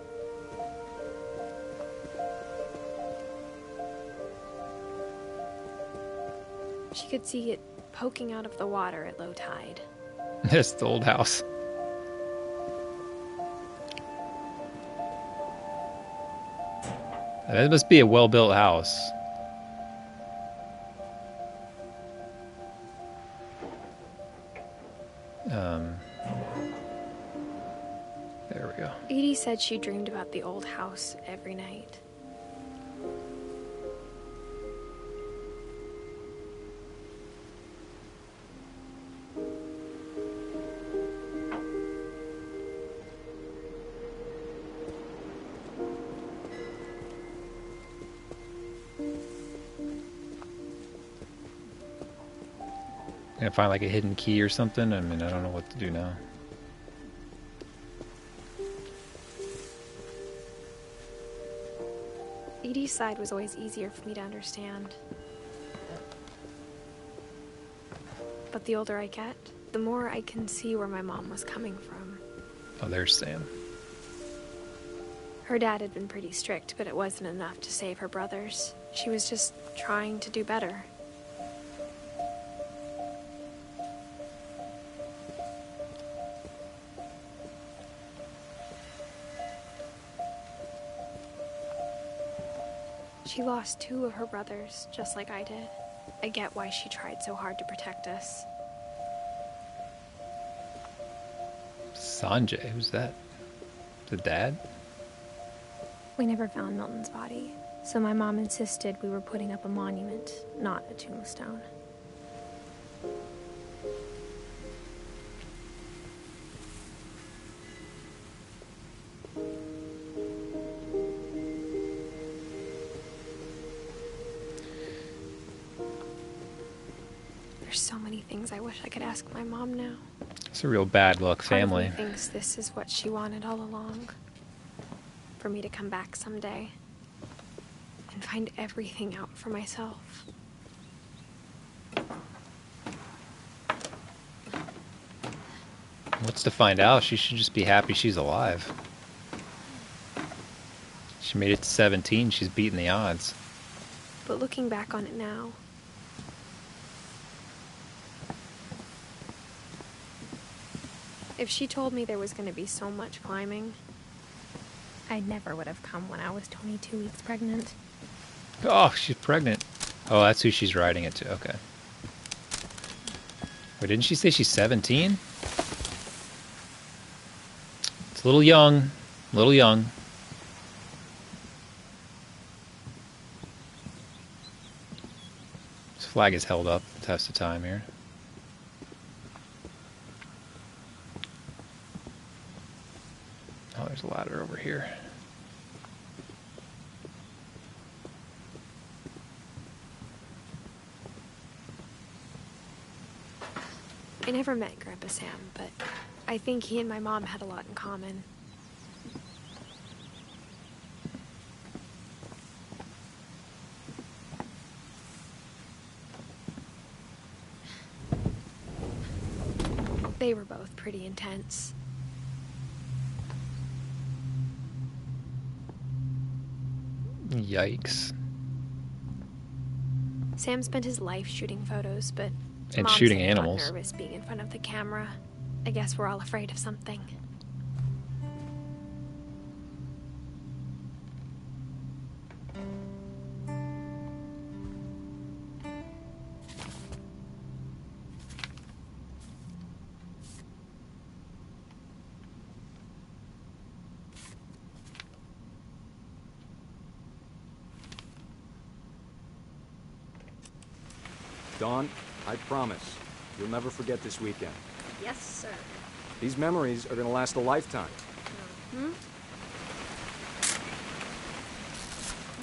She could see it poking out of the water at low tide. It's the old house. It must be a well-built house. There we go. Edie said she dreamed about the old house every night. Gonna find like a hidden key or something? I mean, I don't know what to do now. Edie's side was always easier for me to understand. But the older I get, the more I can see where my mom was coming from. Oh, there's Sam. Her dad had been pretty strict, but it wasn't enough to save her brothers. She was just trying to do better. She lost 2 of her brothers, just like I did. I get why she tried so hard to protect us. Sanjay, who's that? The dad? We never found Milton's body, so my mom insisted we were putting up a monument, not a tombstone. There's so many things I wish I could ask my mom now. It's a real bad luck family. Part of me thinks this is what she wanted all along. For me to come back someday and find everything out for myself. What's to find out? She should just be happy she's alive. She made it to 17. She's beating the odds. But looking back on it now, if she told me there was going to be so much climbing, I never would have come when I was 22 weeks pregnant. Oh, she's pregnant. Oh, that's who she's riding it to. Okay. Wait, didn't she say she's 17? It's a little young. A little young. This flag is held up the test of time here. Oh, there's a ladder over here. I never met Grandpa Sam, but I think he and my mom had a lot in common. They were both pretty intense. Yikes. Sam spent his life shooting photos, but And Mom shooting said he got animals. nervous being in front of the camera. I guess we're all afraid of something. Dawn, I promise, you'll never forget this weekend. Yes, sir. These memories are gonna last a lifetime. Hmm?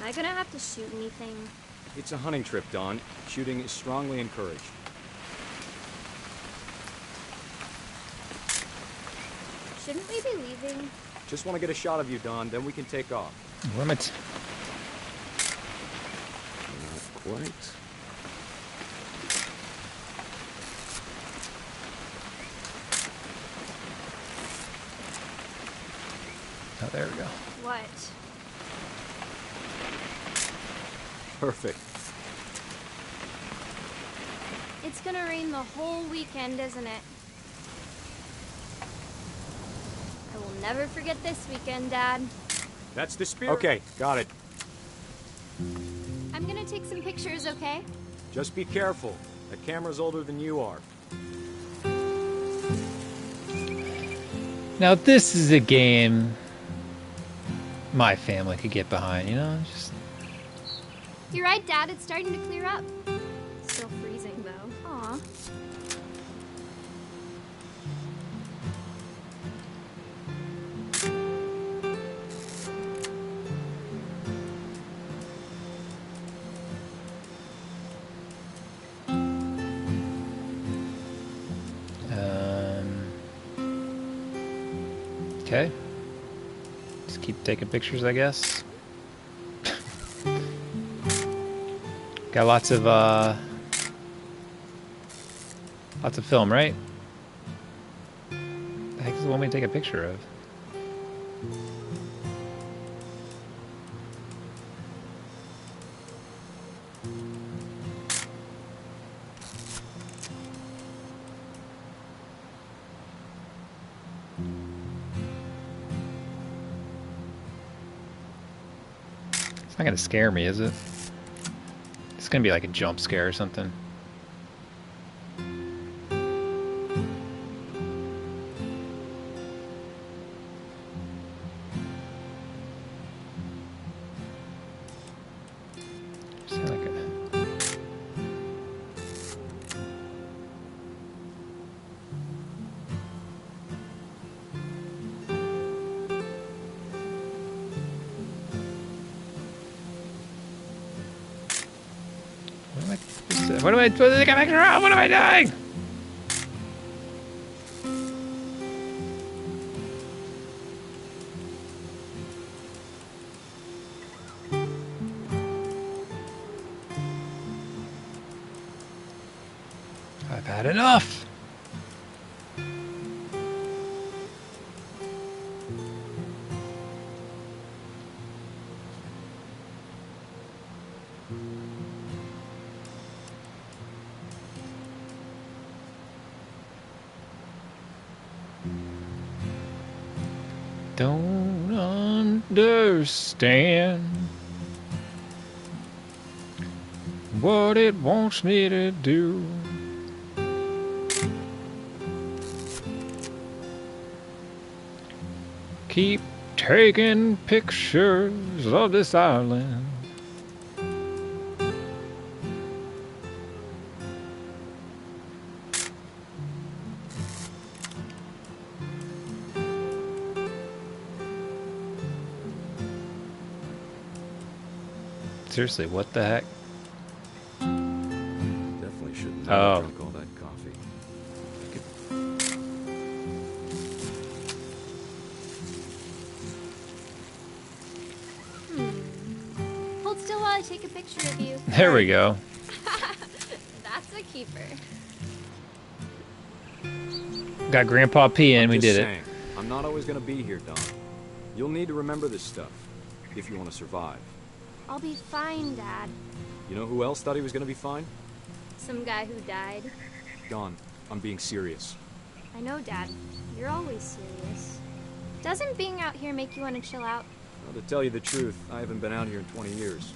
Am I gonna have to shoot anything? It's a hunting trip, Dawn. Shooting is strongly encouraged. Shouldn't we be leaving? Just want to get a shot of you, Dawn, then we can take off. Where am I? Not quite. Oh, there we go. What? Perfect. It's gonna rain the whole weekend, isn't it? I will never forget this weekend, Dad. That's the spirit. Okay, got it. I'm gonna take some pictures, okay? Just be careful. That camera's older than you are. Now this is a game my family could get behind, you know? Just You're right, Dad. It's starting to clear up. Still freezing, though. Aw. Okay. Just keep taking pictures, I guess. Got lots of film, right? it want me to take a picture of? It's not gonna scare me, is it? It's gonna be like a jump scare or something. What am I supposed to take a picture of? What am I doing? I've had enough. Don't understand what it wants me to do. Keep taking pictures of this island. Seriously, what the heck? Definitely shouldn't have drunk all that coffee. Hold still while I take a picture of you. There we go. That's a keeper. Got Grandpa P in, we did saying, I'm not always going to be here, Don. You'll need to remember this stuff if you want to survive. I'll be fine, Dad. You know who else thought he was going to be fine? Some guy who died. Don, I'm being serious. I know, Dad. You're always serious. Doesn't being out here make you want to chill out? Well, to tell you the truth, I haven't been out here in 20 years.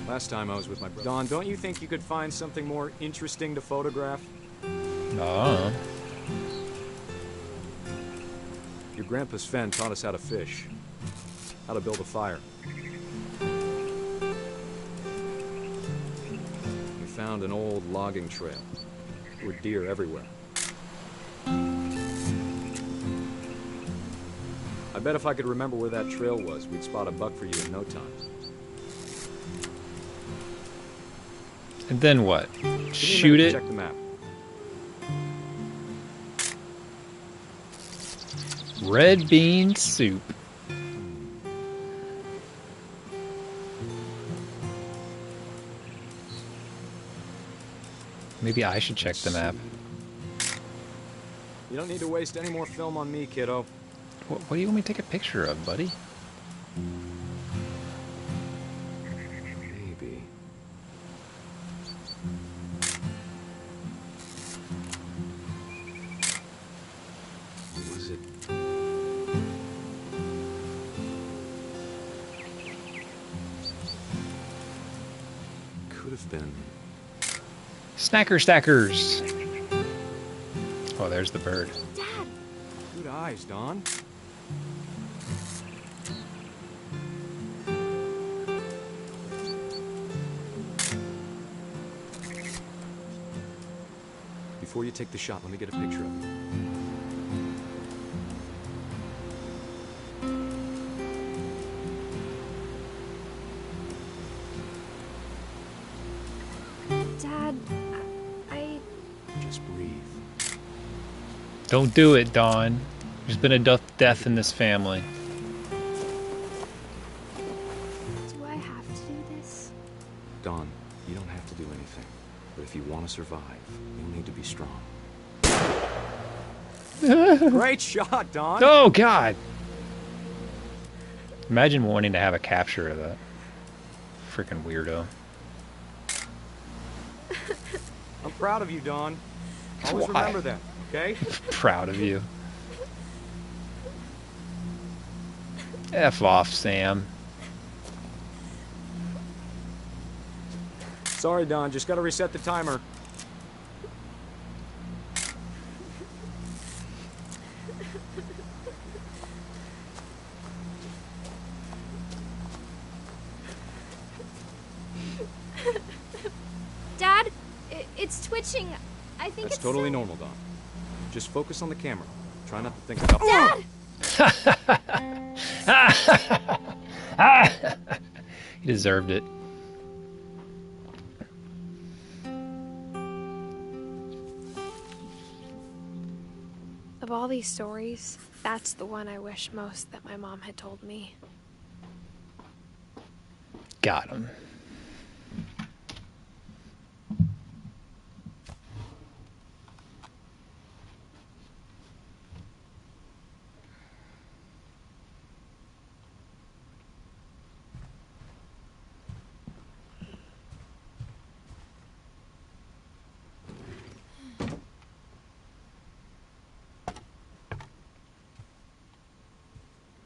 Last time I was with my brother. Don, don't you think you could find something more interesting to photograph? Your grandpa's Fen taught us how to fish, how to build a fire. We found an old logging trail. There were deer everywhere. I bet if I could remember where that trail was, we'd spot a buck for you in no time. And then what? Shoot it? Check the map. Red bean soup. Maybe I should check the map. You don't need to waste any more film on me, kiddo. What do you want me to take a picture of, buddy? Maybe. What was it? Could have been. Snacker stackers. Oh, there's the bird. Dad! Good eyes, Don. Before you take the shot, let me get a picture of you. Dad, I... Just breathe. Don't do it, Dawn. There's been a death in this family. Do I have If you want to survive, you'll need to be strong. Great shot, Don! Oh, God! Imagine wanting to have a capture of that. Freaking weirdo. I'm proud of you, Don. Always remember that, okay? Proud of you. F off, Sam. Sorry, Don. Just gotta reset the timer. Dad, it's twitching. I think That's it's totally normal, Don. Just focus on the camera. Try not to think about... Dad! He deserved it. Of all these stories, that's the one I wish most that my mom had told me. Got him.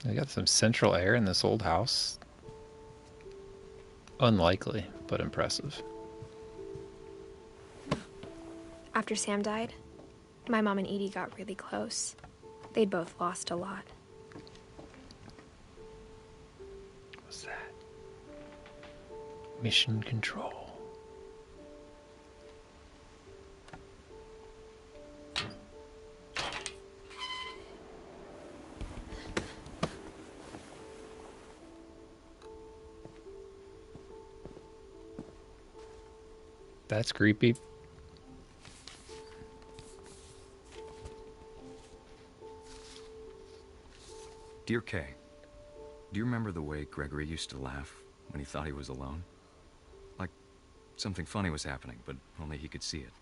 They got some central air in this old house. Unlikely, but impressive. After Sam died, my mom and Edie got really close. They'd both lost a lot. What's that? Mission control. That's creepy. Dear Kay, do you remember the way Gregory used to laugh when he thought he was alone? Like something funny was happening, but only he could see it.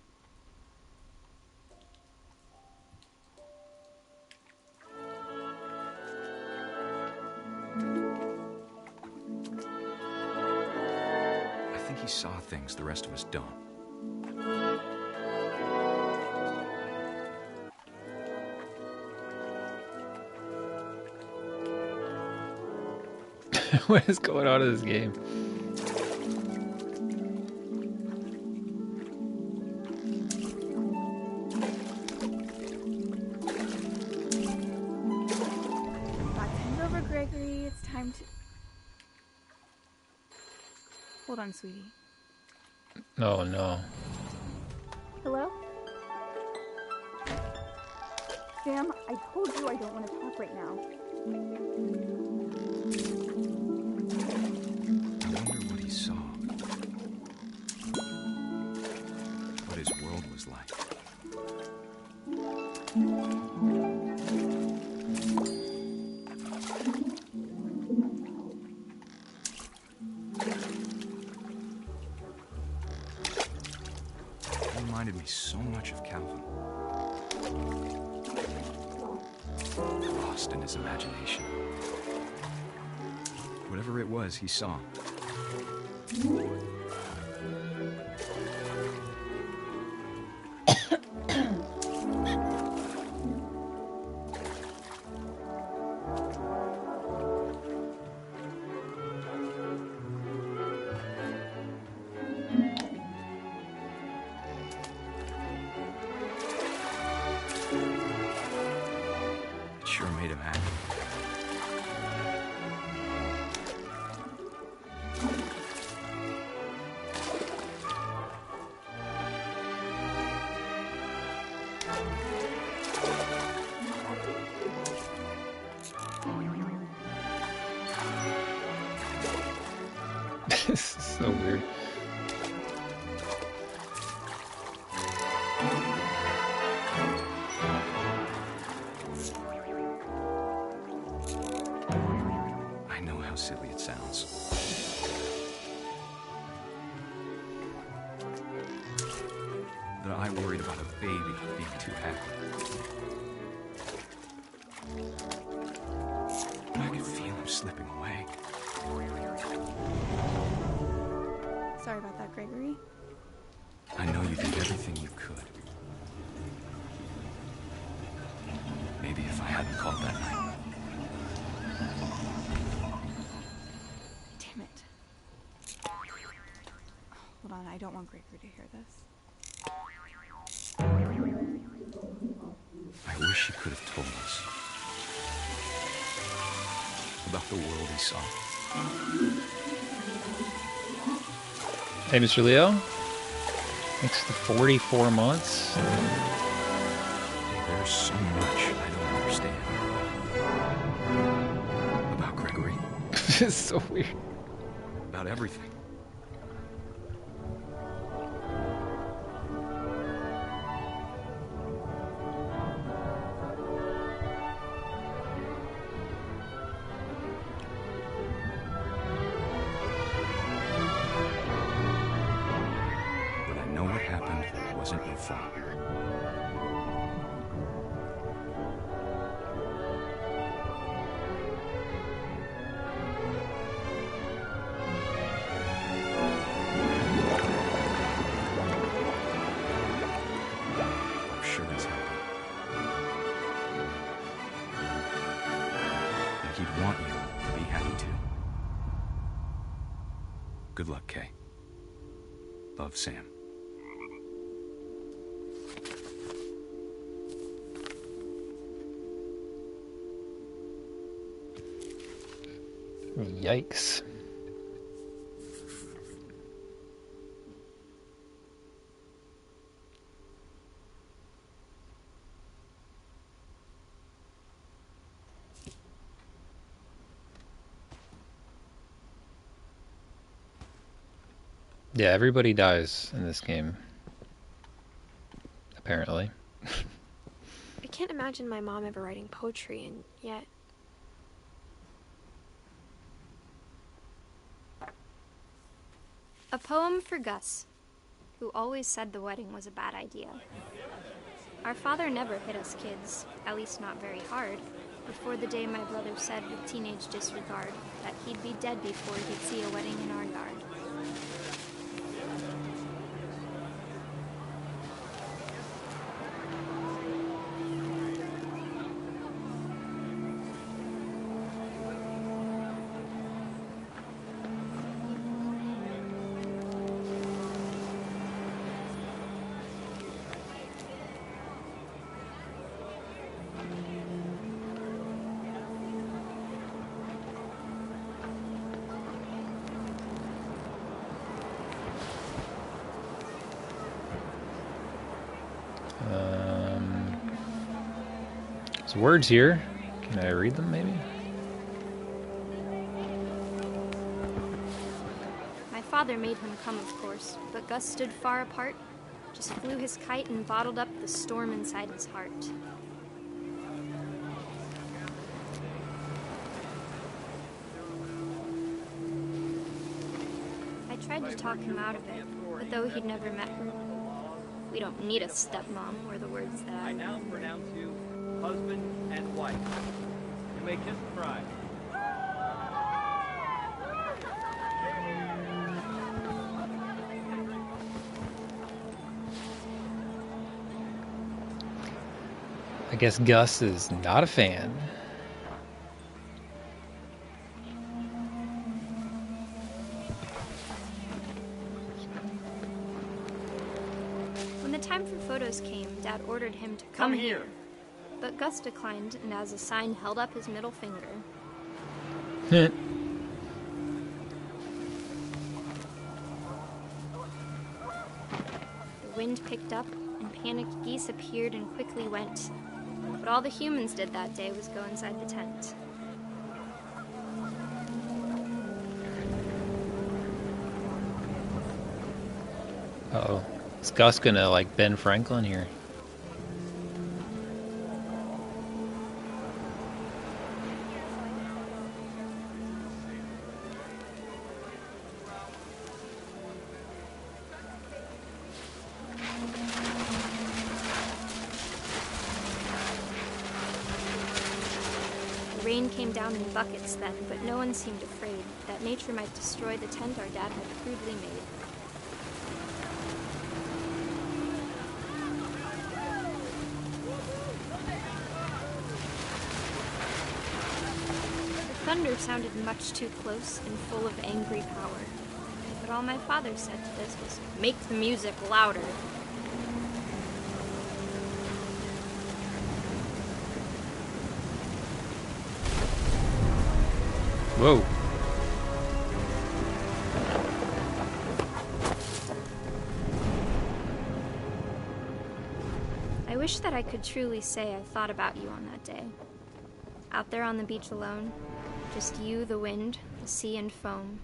I think he saw things the rest of us don't. What is going on in this game? Buttoned over, Gregory. It's time to... Hold on, sweetie. Oh, no. Hello? Sam, I told you I don't want to talk right now. I wonder what he saw. What his world was like. He reminded me so much of Calvin. Lost in his imagination. Whatever it was, he saw. It sure made him happy. This is so weird. I know how silly it sounds. I worried about a baby being too happy. I could feel him slipping away. Sorry about that, Gregory. I know you did everything you could. Maybe if I hadn't called that night. Damn it. Hold on, I don't want Gregory to hear this. I wish he could have told us about the world he saw. Hey, Mr. Leo. Thanks to 44 months. There's so much I don't understand about Gregory. This is so weird. About everything. But I know what happened wasn't your fault. Sure as hell. And he'd want you to be happy too. Good luck, Kay. Love, Sam. Yikes. Yeah, everybody dies in this game. Apparently. I can't imagine my mom ever writing poetry, and yet... A poem for Gus, who always said the wedding was a bad idea. Our father never hit us kids, at least not very hard, before the day my brother said with teenage disregard that he'd be dead before he'd see a wedding in our yard. There's words here. Can I read them, maybe? My father made him come, of course, but Gus stood far apart, just flew his kite and bottled up the storm inside his heart. I tried to talk him out of it, but though he'd never met her, we don't need a stepmom, were the words that I now pronounce you husband and wife. You may kiss the bride. I guess Gus is not a fan. When the time for photos came, Dad ordered him to come here. But Gus declined, and as a sign held up his middle finger. The wind picked up, and panicked geese appeared and quickly went. But all the humans did that day was go inside the tent. Uh-oh. Is Gus gonna, like, Ben Franklin here? rain came down in buckets then, but no one seemed afraid that nature might destroy the tent our dad had crudely made. The thunder sounded much too close and full of angry power. But all my father said to this was, "Make the music louder." Whoa. I wish that I could truly say I thought about you on that day. Out there on the beach alone, just you, the wind, the sea, and foam.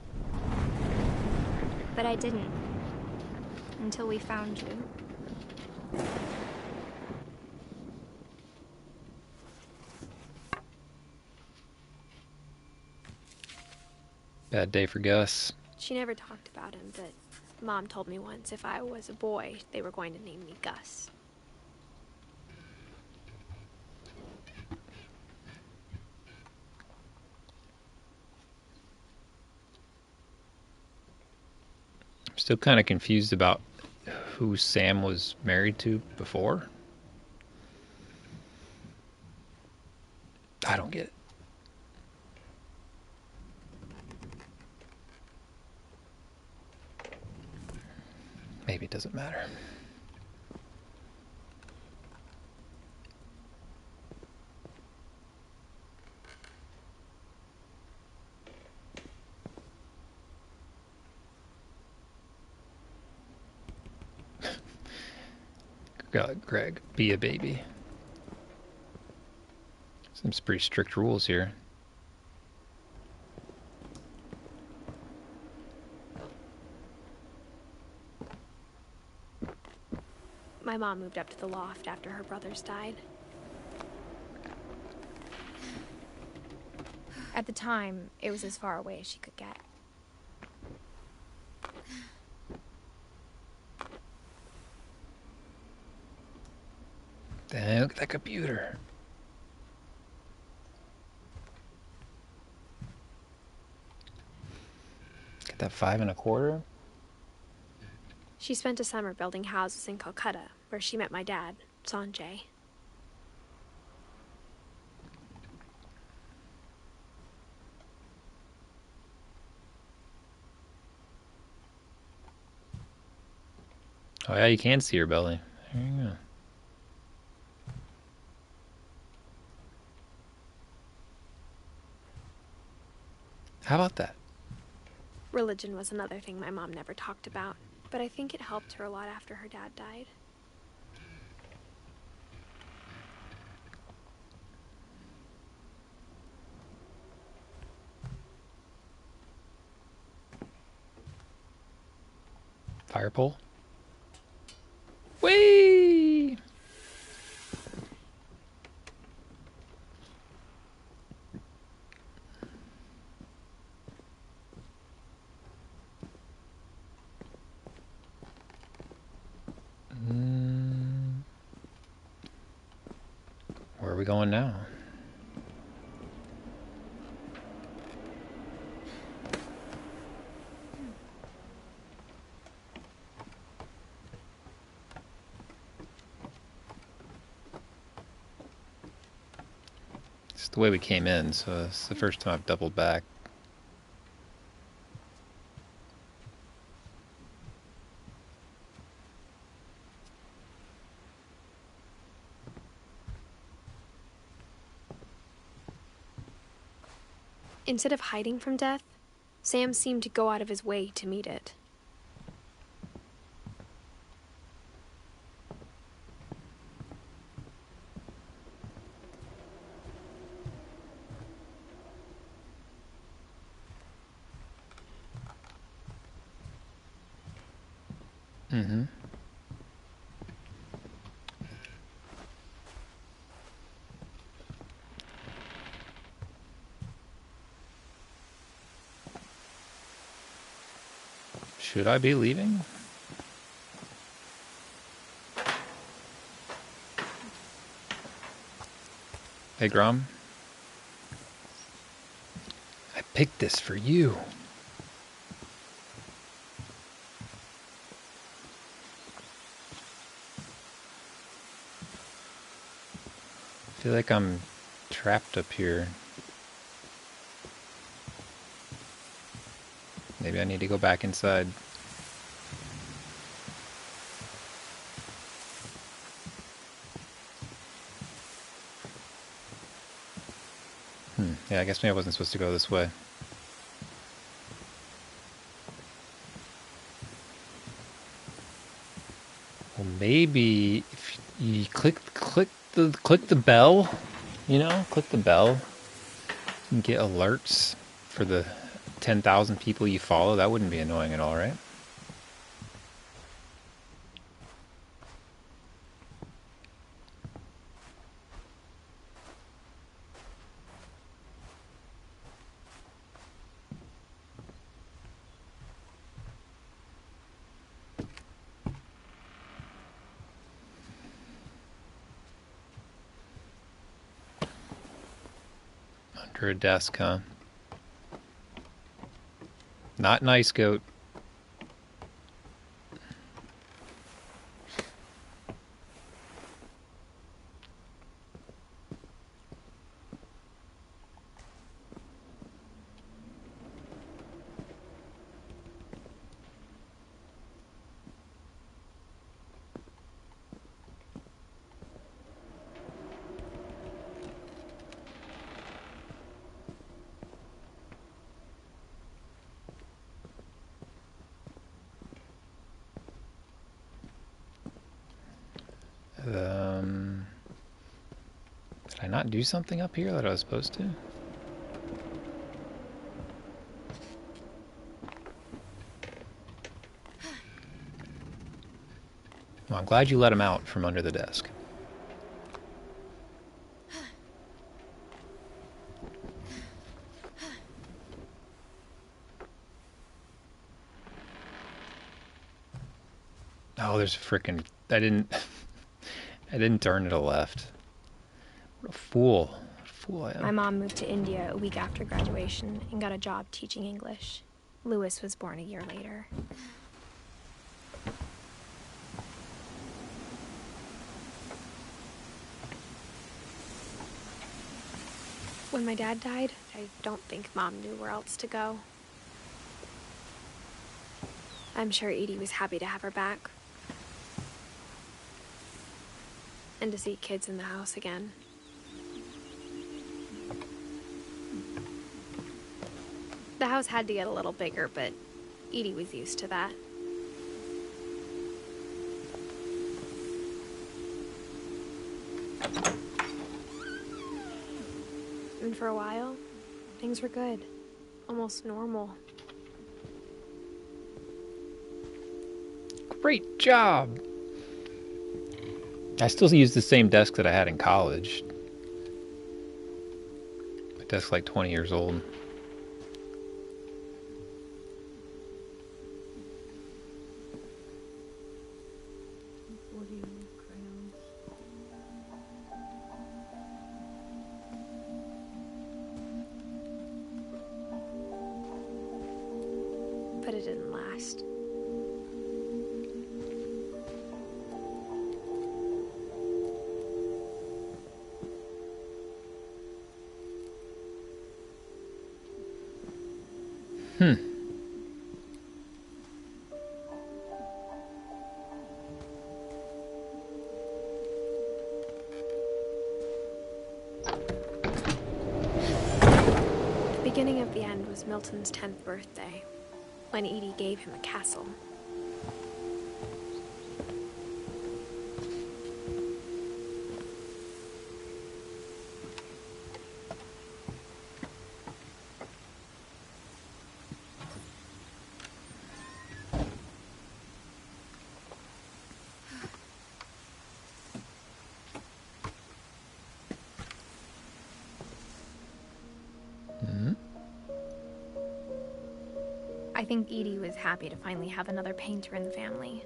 But I didn't, until we found you. Bad day for Gus. She never talked about him, but Mom told me once if I was a boy, they were going to name me Gus. I'm still kind of confused about who Sam was married to before. I don't get it. Maybe it doesn't matter. Greg, be a baby. Some pretty strict rules here. My mom moved up to the loft after her brothers died. At the time, it was as far away as she could get. Dang, look at that computer. Get that 5 1/4. She spent a summer building houses in Calcutta, where she met my dad, Sanjay. Oh yeah, you can see her belly. There you go. How about that? Religion was another thing my mom never talked about, but I think it helped her a lot after her dad died. Fire pole? Whee! Where are we going now? It's the way we came in, so it's the first time I've doubled back. Instead of hiding from death, Sam seemed to go out of his way to meet it. Mm-hmm. Should I be leaving? Hey, Grom. picked this for you. I feel like I'm trapped up here. Maybe I need to go back inside. Yeah, I guess maybe I wasn't supposed to go this way. Well, maybe if you click the bell, you know, click the bell and get alerts for the 10,000 people you follow. That wouldn't be annoying at all, right? Under a desk, huh? Not nice, goat. Did I not do something up here that I was supposed to? Well, I'm glad you let him out from under the desk. Oh, there's a frickin'... I didn't turn to the left. What a fool. What a fool I am. My mom moved to India a week after graduation and got a job teaching English. Louis was born a year later. When my dad died, I don't think Mom knew where else to go. I'm sure Edie was happy to have her back. And to see kids in the house again. The house had to get a little bigger, but Edie was used to that. And for a while, things were good. Almost normal. Great job! I still use the same desk that I had in college. My desk's like 20 years old. But it didn't last. The beginning of the end was Milton's 10th birthday, when Edie gave him a castle. I think Edie was happy to finally have another painter in the family.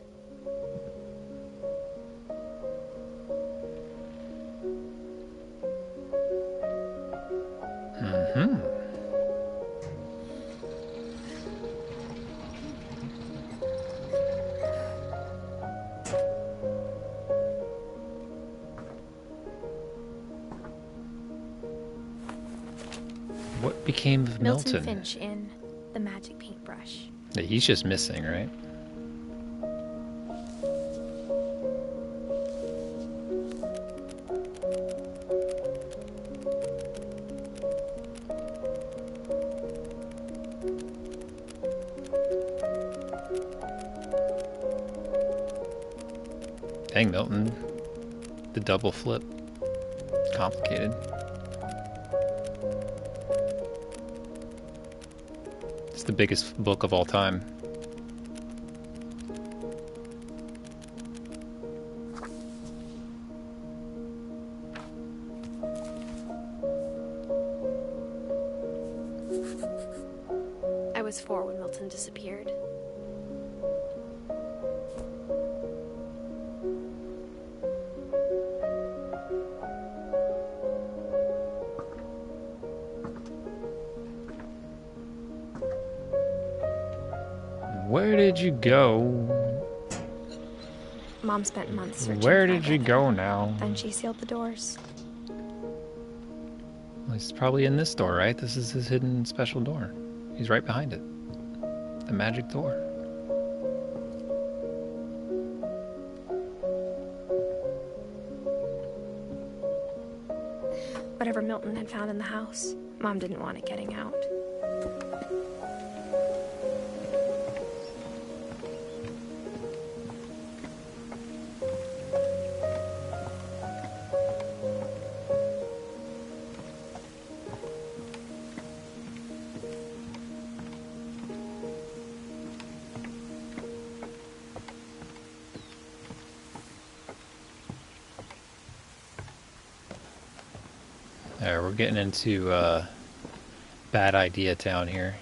became of Milton? Finch in The Magic Paintbrush. Yeah, he's just missing, right? Dang, Milton. The double flip. Complicated. It's the biggest book of all time. I was 4 when Milton disappeared. Where did you go? Mom spent months searching. Where did you go now? Then she sealed the doors. Well, he's probably in this door, right? This is his hidden special door. He's right behind it. The magic door. Whatever Milton had found in the house, Mom didn't want it getting out. Alright, we're getting into bad idea town here.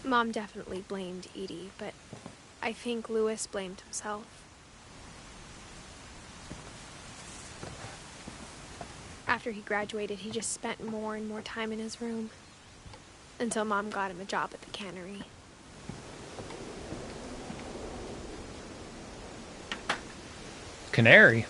Mom definitely blamed Edie, but I think Lewis blamed himself. After he graduated, he just spent more and more time in his room. Until Mom got him a job at the cannery. Canary?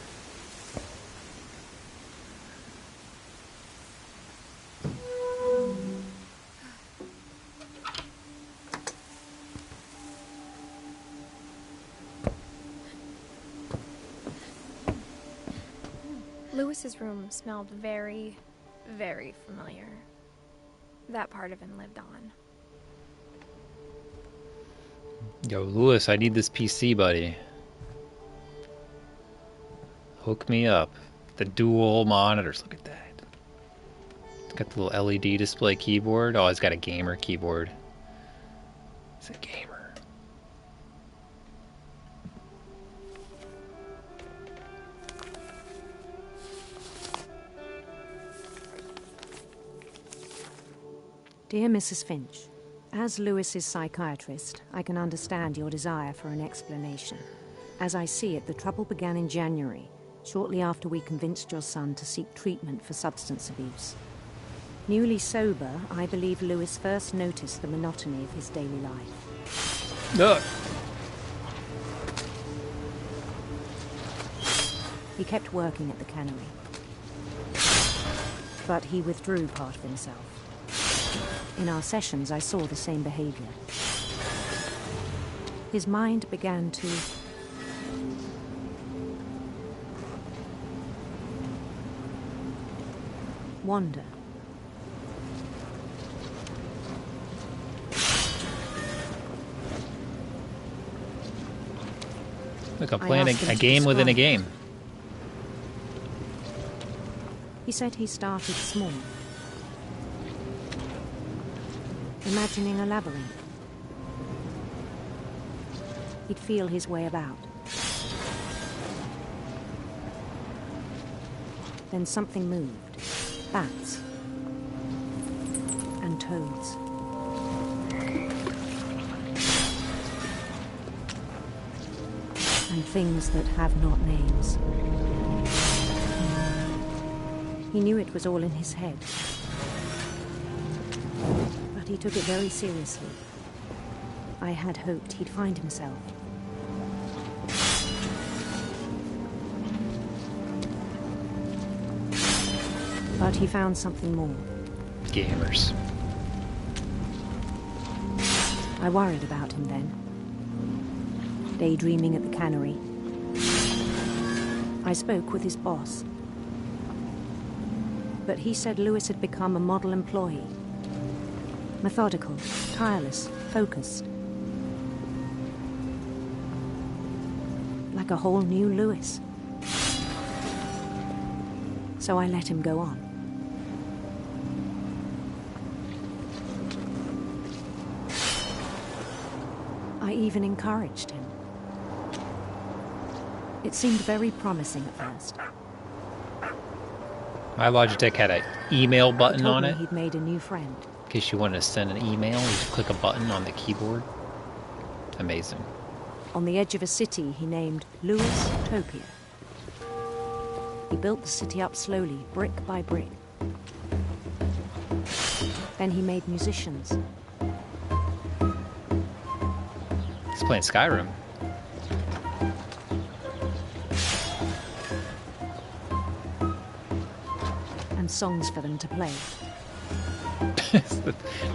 Lewis's room smelled very, very familiar. That part of him lived on. Yo, Lewis, I need this PC, buddy. Hook me up. The dual monitors, look at that. It's got the little LED display keyboard. Oh, it's got a gamer keyboard. It's a gamer. Dear Mrs. Finch, as Lewis's psychiatrist, I can understand your desire for an explanation. As I see it, the trouble began in January, shortly after we convinced your son to seek treatment for substance abuse. Newly sober, I believe Lewis first noticed the monotony of his daily life. Look. He kept working at the cannery, but he withdrew part of himself. In our sessions, I saw the same behavior. His mind began to wander. Look, I'm playing a game within a game. He said he started small, imagining a labyrinth. He'd feel his way about. Then something moved. Bats. And toads. And things that have not names. He knew it was all in his head. But he took it very seriously. I had hoped he'd find himself. But he found something more. Gamers. I worried about him then. Daydreaming at the cannery. I spoke with his boss. But he said Lewis had become a model employee. Methodical, tireless, focused. Like a whole new Lewis. So I let him go on. I even encouraged him. It seemed very promising at first. My Logitech had an email button on it. He'd made a new friend. In case you wanted to send an email, you just click a button on the keyboard. Amazing. On the edge of a city he named Lewis Topia. He built the city up slowly, brick by brick. Then he made musicians. He's playing Skyrim. And songs for them to play.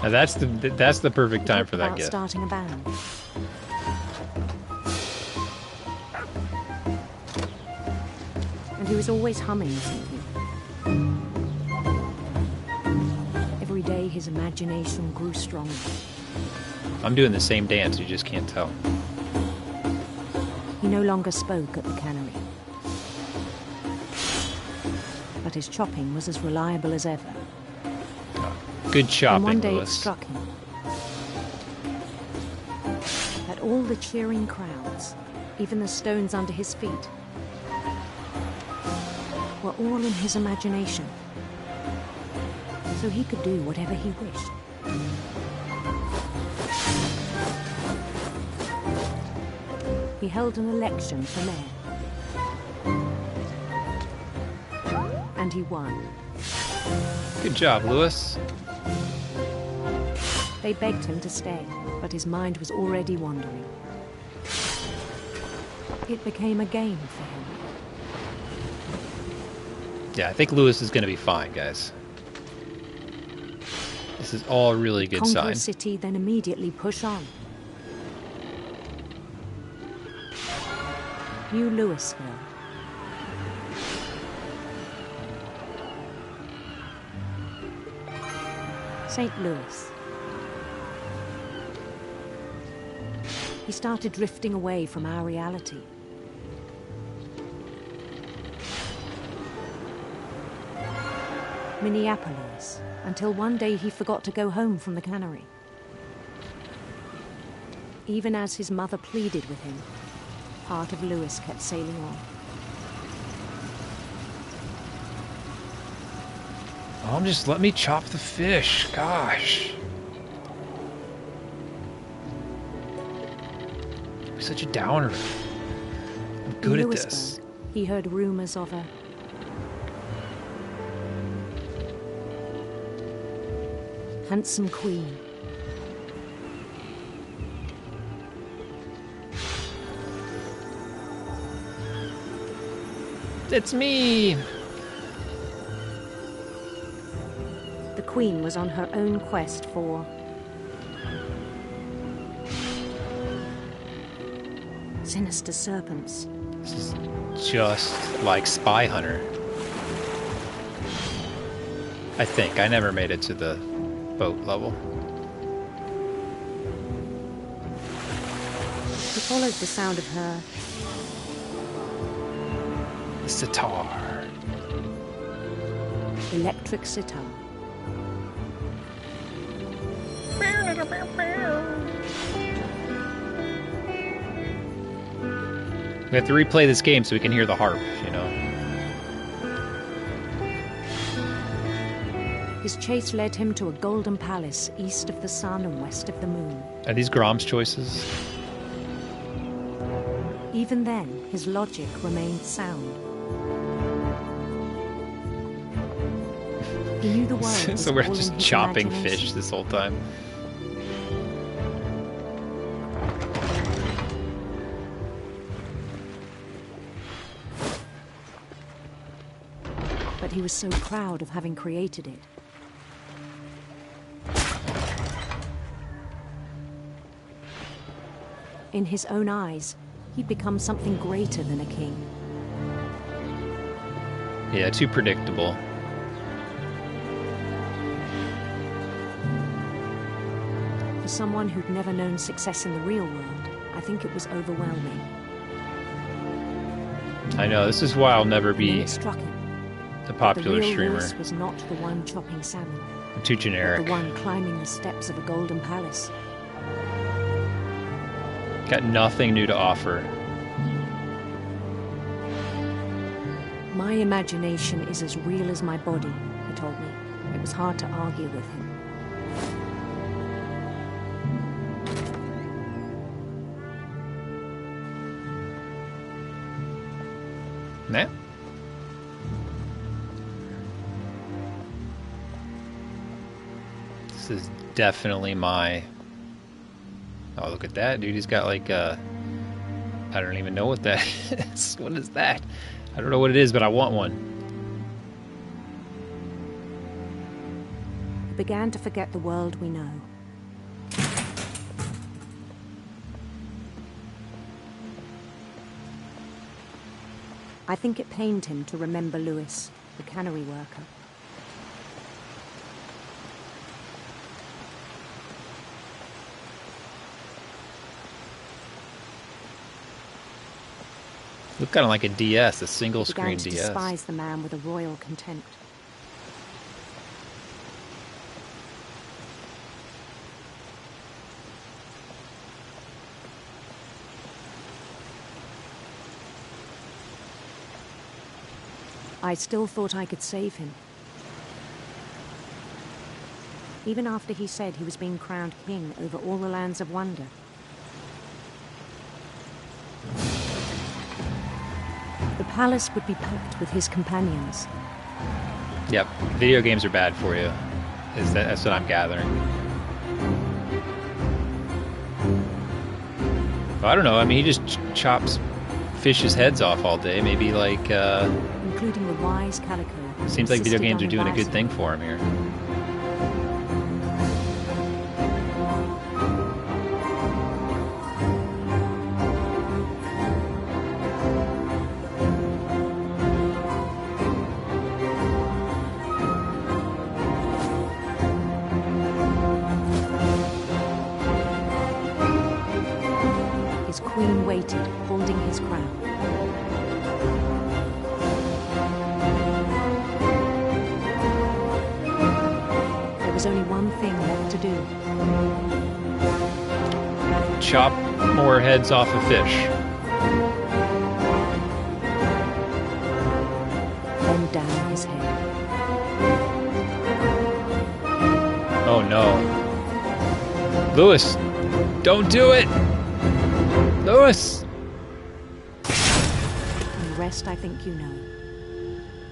Now that's the perfect time for that gift. Starting a band. And he was always humming something. Every day his imagination grew stronger. I'm doing the same dance, you just can't tell. He no longer spoke at the cannery. But his chopping was as reliable as ever. Good chopping, and one day Lewis. It struck him that all the cheering crowds, even the stones under his feet, were all in his imagination. So he could do whatever he wished. He held an election for mayor. And he won. Good job, Lewis. They begged him to stay, but his mind was already wandering. It became a game for him. Yeah, I think Lewis is going to be fine, guys. This is all really good Conquer sign. a city, then immediately push on. New Louisville. St. Louis. He started drifting away from our reality. Minneapolis, until one day he forgot to go home from the cannery. Even as his mother pleaded with him, part of Lewis kept sailing on. Mom, just let me chop the fish. Gosh. You're such a downer. I'm good at this. He heard rumors of a handsome queen. It's me. The queen was on her own quest for sinister serpents. This is just like Spy Hunter. I think. I never made it to the boat level. He followed the sound of her sitar. Electric sitar. We have to replay this game so we can hear the harp, you know. His chase led him to a golden palace east of the sun and west of the moon. Are these Grom's choices? Even then, his logic remained sound. He knew the world. So we're just chopping fish this whole time. But he was so proud of having created it. In his own eyes, he'd become something greater than a king. Yeah, too predictable. For someone who'd never known success in the real world, I think it was overwhelming. I know, this is why I'll never be It struck him. a popular The real streamer. Lewis was not the one chopping salmon, I'm too but generic. the one climbing the steps of a golden palace. Got nothing new to offer. My imagination is as real as my body, he told me. It was hard to argue with him. Nah. This is definitely my... Oh, look at that, dude. He's got like I don't even know what that is. What is that? I don't know what it is, but I want one. He began to forget the world we know. I think it pained him to remember Lewis, the cannery worker. Looked kind of like a DS, a He single-screen began to DS. despise the man with a royal contempt. I still thought I could save him. Even after he said he was being crowned king over all the lands of wonder. The palace would be packed with his companions. Yep, video games are bad for you. That's what I'm gathering. Well, I don't know. I mean, he just chops fish's heads off all day. Maybe like. Including the wise Calico. Seems like video insisted games on are doing a good advising. thing for him here. His queen waited, holding his crown. There was only one thing left to do. Chop more heads off a fish. Bend down his head. Oh no. Lewis, don't do it! Lewis! And the rest I think you know.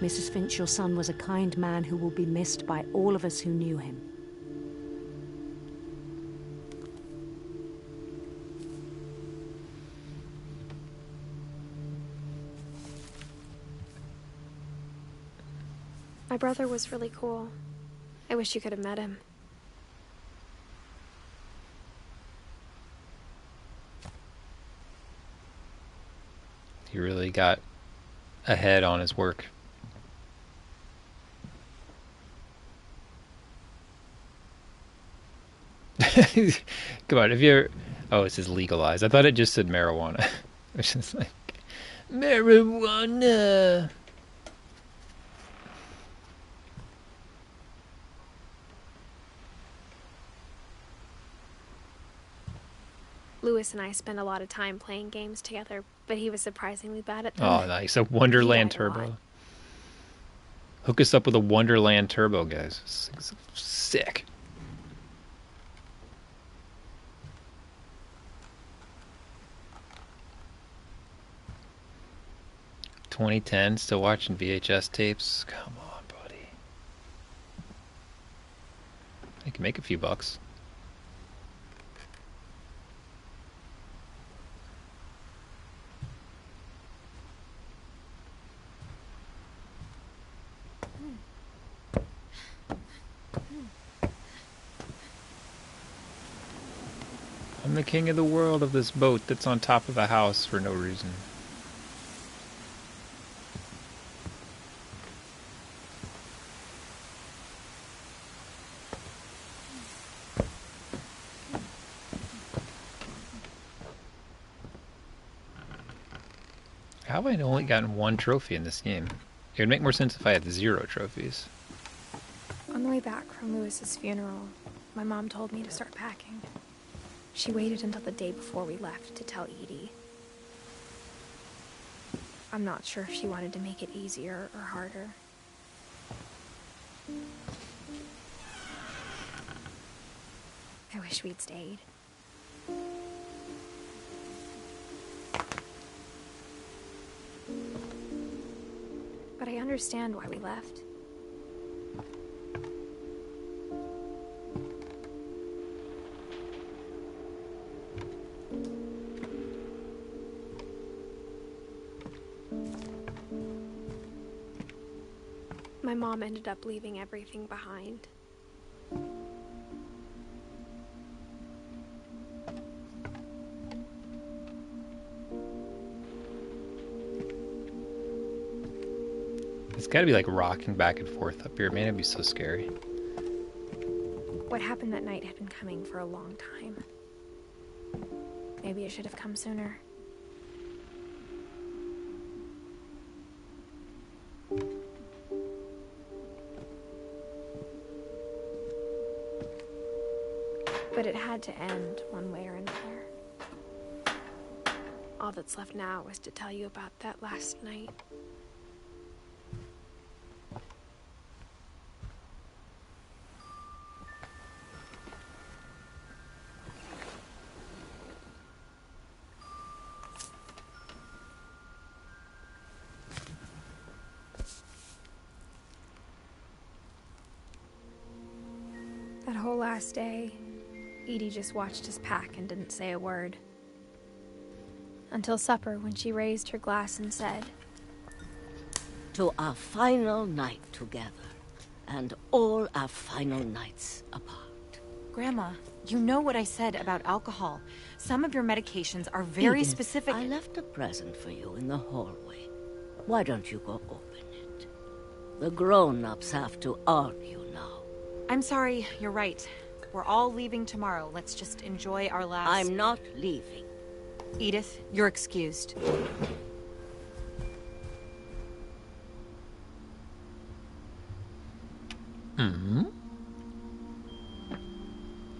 Mrs. Finch, your son was a kind man who will be missed by all of us who knew him. My brother was really cool. I wish you could have met him. He really got ahead on his work. Come on, if you're... Oh, it says legalized. I thought it just said marijuana. Which is like... Marijuana! Lewis and I spent a lot of time playing games together, but he was surprisingly bad at them. Oh, nice. A Wonderland He died a Turbo. lot. Hook us up with a Wonderland Turbo, guys. Sick. (2010) still watching VHS tapes. Come on, buddy. I can make a few bucks. I'm the king of the world of this boat that's on top of a house for no reason. How have I only gotten 1 trophy in this game? It would make more sense if I had 0 trophies. On the way back from Lewis's funeral, my mom told me to start packing. She waited until the day before we left to tell Edie. I'm not sure if she wanted to make it easier or harder. I wish we'd stayed. But I understand why we left. My mom ended up leaving everything behind. It's gotta be like rocking back and forth up here. Man, it'd be so scary. What happened that night had been coming for a long time. Maybe it should have come sooner. But it had to end one way or another. All that's left now is to tell you about that last night. That whole last day, Edie just watched us pack and didn't say a word. Until supper, when she raised her glass and said, "To our final night together, and all our final nights apart." Grandma, you know what I said about alcohol. Some of your medications are very Edith, specific. I left a present for you in the hallway. Why don't you go open it? The grown-ups have to argue now. I'm sorry, you're right. We're all leaving tomorrow. Let's just enjoy our last... I'm not leaving. Edith, you're excused.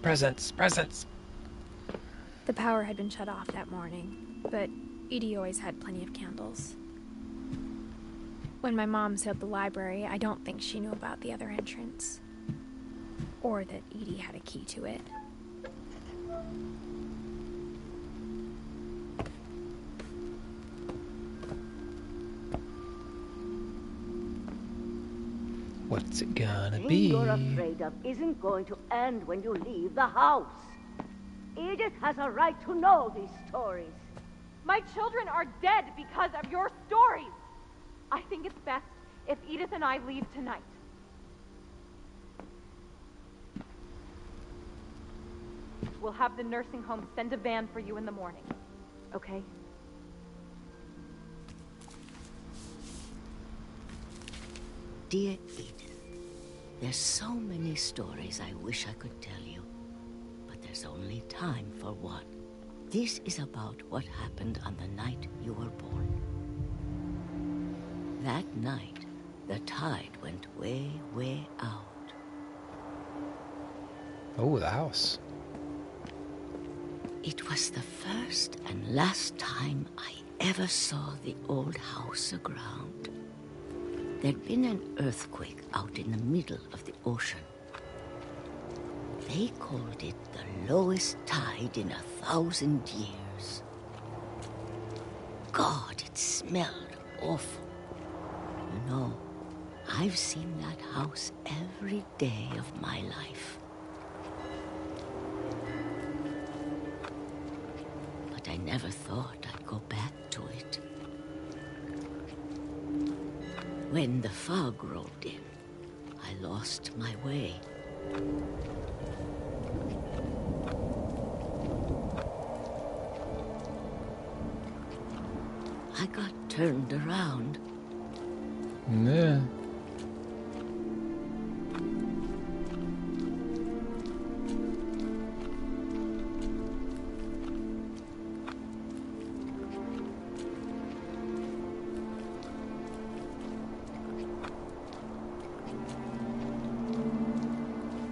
Presents, presents. the power had been shut off that morning, but Edie always had plenty of candles. When my mom sealed the library, I don't think she knew about the other entrance. Or that Edie had a key to it. What's it gonna The be? thing you're afraid of isn't going to end when you leave the house. Edith has a right to know these stories. My children are dead because of your stories. I think it's best if Edith and I leave tonight. We'll have the nursing home send a van for you in the morning, okay? Dear Edith, there's so many stories I wish I could tell you, but there's only time for one. This is about what happened on the night you were born. That night, the tide went way, way out. Oh, the house. It was the first and last time I ever saw the old house aground. There'd been an earthquake out in the middle of the ocean. They called it the lowest tide in 1,000 years. God, it smelled awful. You know, I've seen that house every day of my life. But I never thought I'd go back to it. When the fog rolled in, I lost my way. I got turned around. Yeah.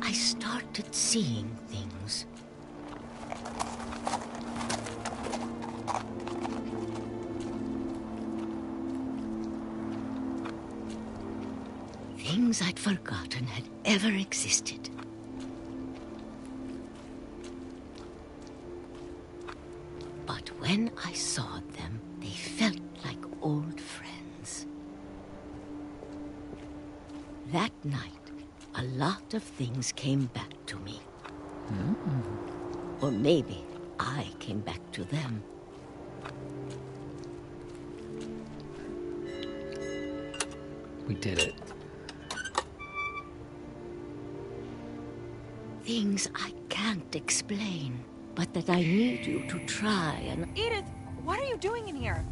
I started seeing things. Things I'd forgotten had ever existed. But when I saw them, they felt like old friends. That night, a lot of things came back to me. Or maybe I came back to them. We did it. Things I can't explain, but that I need you to try and... Edith, what are you doing in here?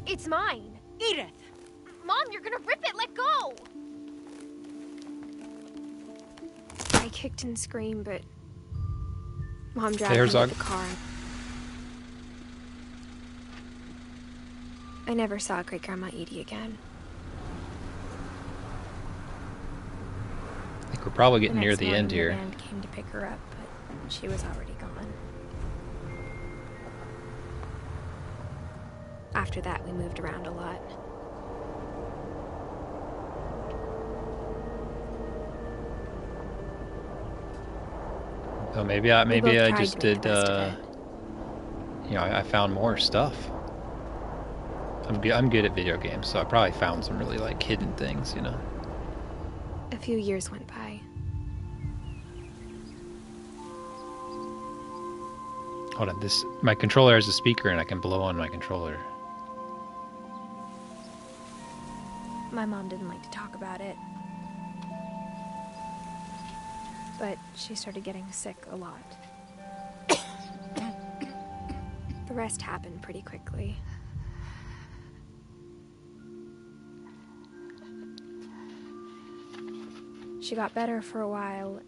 It's mine. Edith! Mom, you're gonna rip it. Let go! I kicked and screamed, but Mom dragged me to the car. I never saw Great-Grandma Edie again. I think we're probably getting near the end here. The band came to pick her up, but she was already gone. After that, we moved around a lot. So maybe I just did. You know, I found more stuff. I'm good at video games, so I probably found some really like hidden things, you know. A few years went by. Hold on, my controller has a speaker and I can blow on my controller. My mom didn't like to talk about it. But she started getting sick a lot. The rest happened pretty quickly. She got better for a while,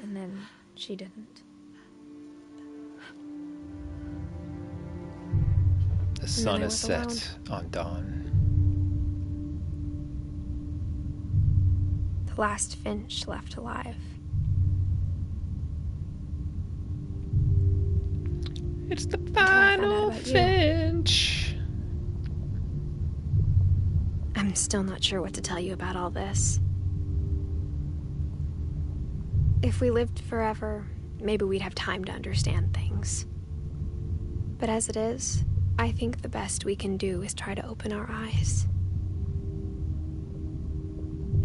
and then she didn't. The sun is set on dawn. The last Finch left alive. It's the final Finch. I'm still not sure what to tell you about all this. If we lived forever, maybe we'd have time to understand things. But as it is, I think the best we can do is try to open our eyes.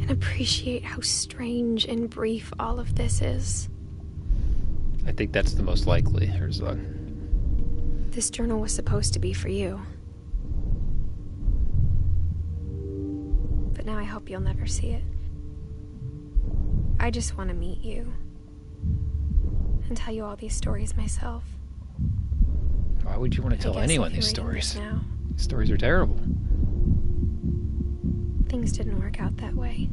And appreciate how strange and brief all of this is. I think that's the most likely, Herzog. This journal was supposed to be for you. But now I hope you'll never see it. I just want to meet you. And tell you all these stories myself. Why would you want to tell anyone these stories? These stories are terrible. Things didn't work out that way.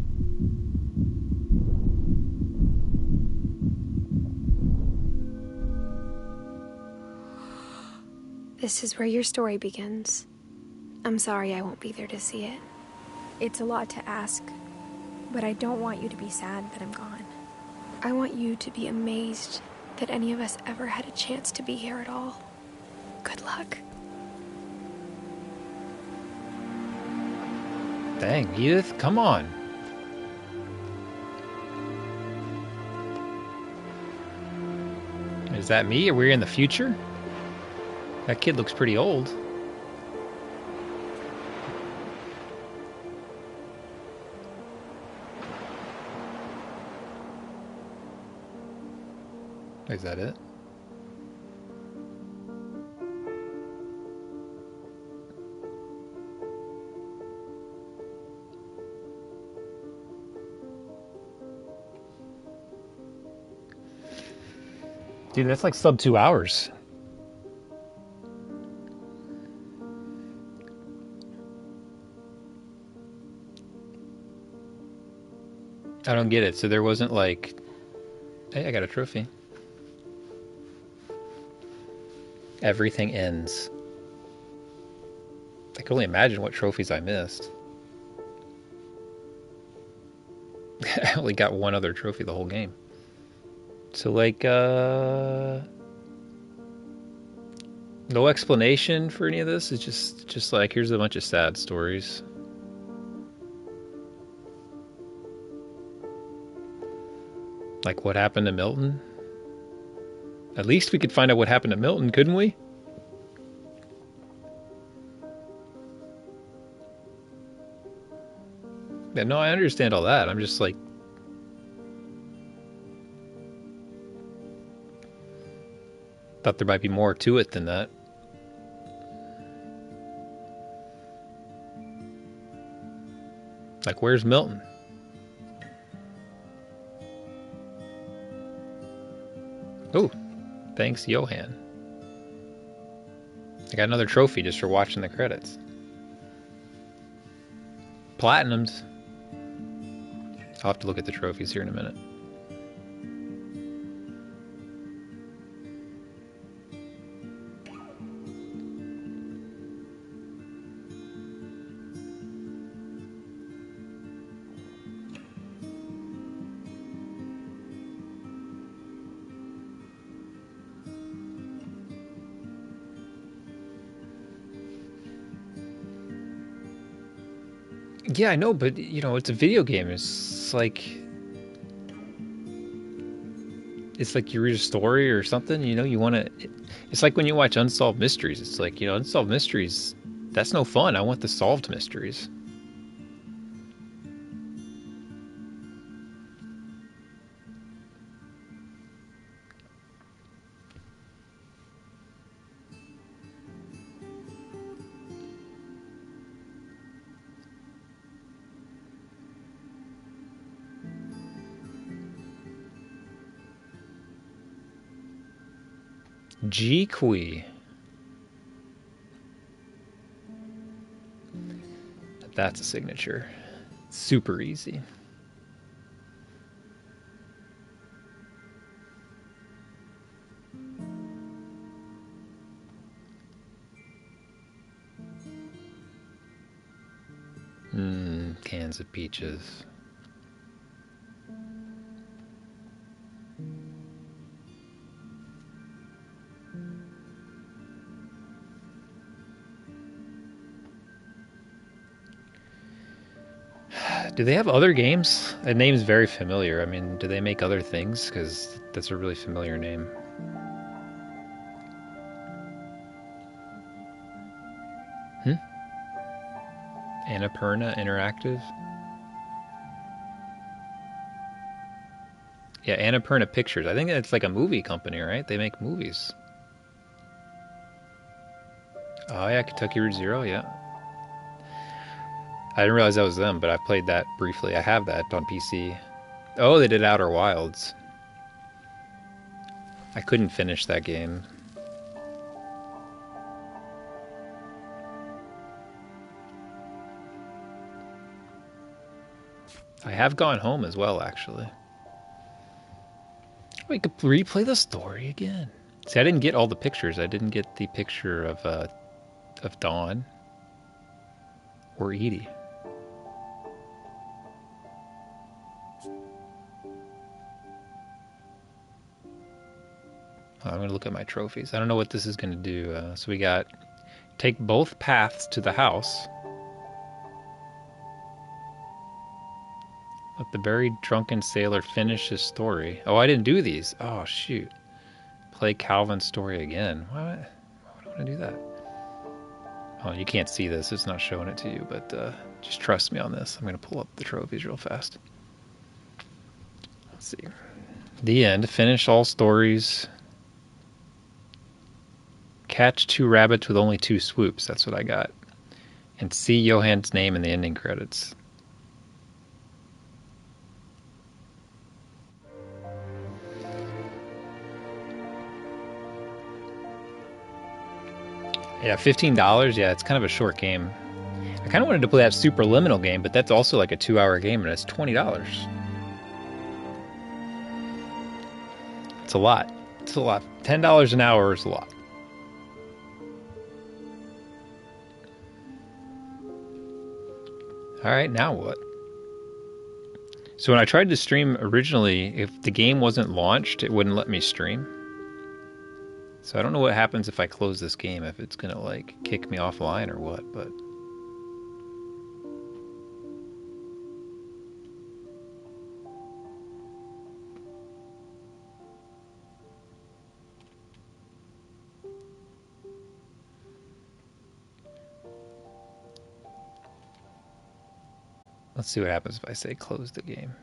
This is where your story begins. I'm sorry I won't be there to see it. It's a lot to ask, but I don't want you to be sad that I'm gone. I want you to be amazed that any of us ever had a chance to be here at all. Good luck. Dang, Edith, come on. Is that me? Are we in the future? That kid looks pretty old. Is that it? Dude, that's like sub 2 hours. I don't get it. So there wasn't like, hey, I got a trophy. Everything ends. I can only imagine what trophies I missed. I only got one other trophy the whole game. So like, no explanation for any of this. It's just like, here's a bunch of sad stories. Like what happened to Milton? At least we could find out what happened to Milton, couldn't we? Yeah, no, I understand all that. I'm just like, thought there might be more to it than that. Like, where's Milton? Oh, thanks, Johan. I got another trophy just for watching the credits. Platinums. I'll have to look at the trophies here in a minute. Yeah, I know, but, you know, it's a video game. It's like you read a story or something, you know, you want to... It's like when you watch Unsolved Mysteries. It's like, you know, Unsolved Mysteries, that's no fun. I want the solved mysteries. G-Qui. That's a signature. Super easy. Cans of peaches. Do they have other games? The name's very familiar. I mean, do they make other things? Because that's a really familiar name. Annapurna Interactive? Yeah, Annapurna Pictures. I think it's like a movie company, right? They make movies. Oh yeah, Kentucky Route Zero, yeah. I didn't realize that was them, but I played that briefly. I have that on PC. Oh, they did Outer Wilds. I couldn't finish that game. I have Gone Home as well, actually. We could replay the story again. See, I didn't get all the pictures. I didn't get the picture of Dawn or Edie. I'm going to look at my trophies. I don't know what this is going to do. So we got take both paths to the house. Let the very drunken sailor finish his story. Oh, I didn't do these. Oh, shoot. Play Calvin's story again. Why would I want to do that? Oh, you can't see this. It's not showing it to you, but just trust me on this. I'm going to pull up the trophies real fast. Let's see. The end. Finish all stories. Catch 2 rabbits with only 2 swoops. That's what I got. And see Johan's name in the ending credits. Yeah, $15. Yeah, it's kind of a short game. I kind of wanted to play that Superliminal game, but that's also like a 2-hour game, and it's $20. It's a lot. It's a lot. $10 an hour is a lot. All right, now what? So when I tried to stream originally, if the game wasn't launched, it wouldn't let me stream. So I don't know what happens if I close this game, if it's gonna like kick me offline or what, but... Let's see what happens if I say close the game.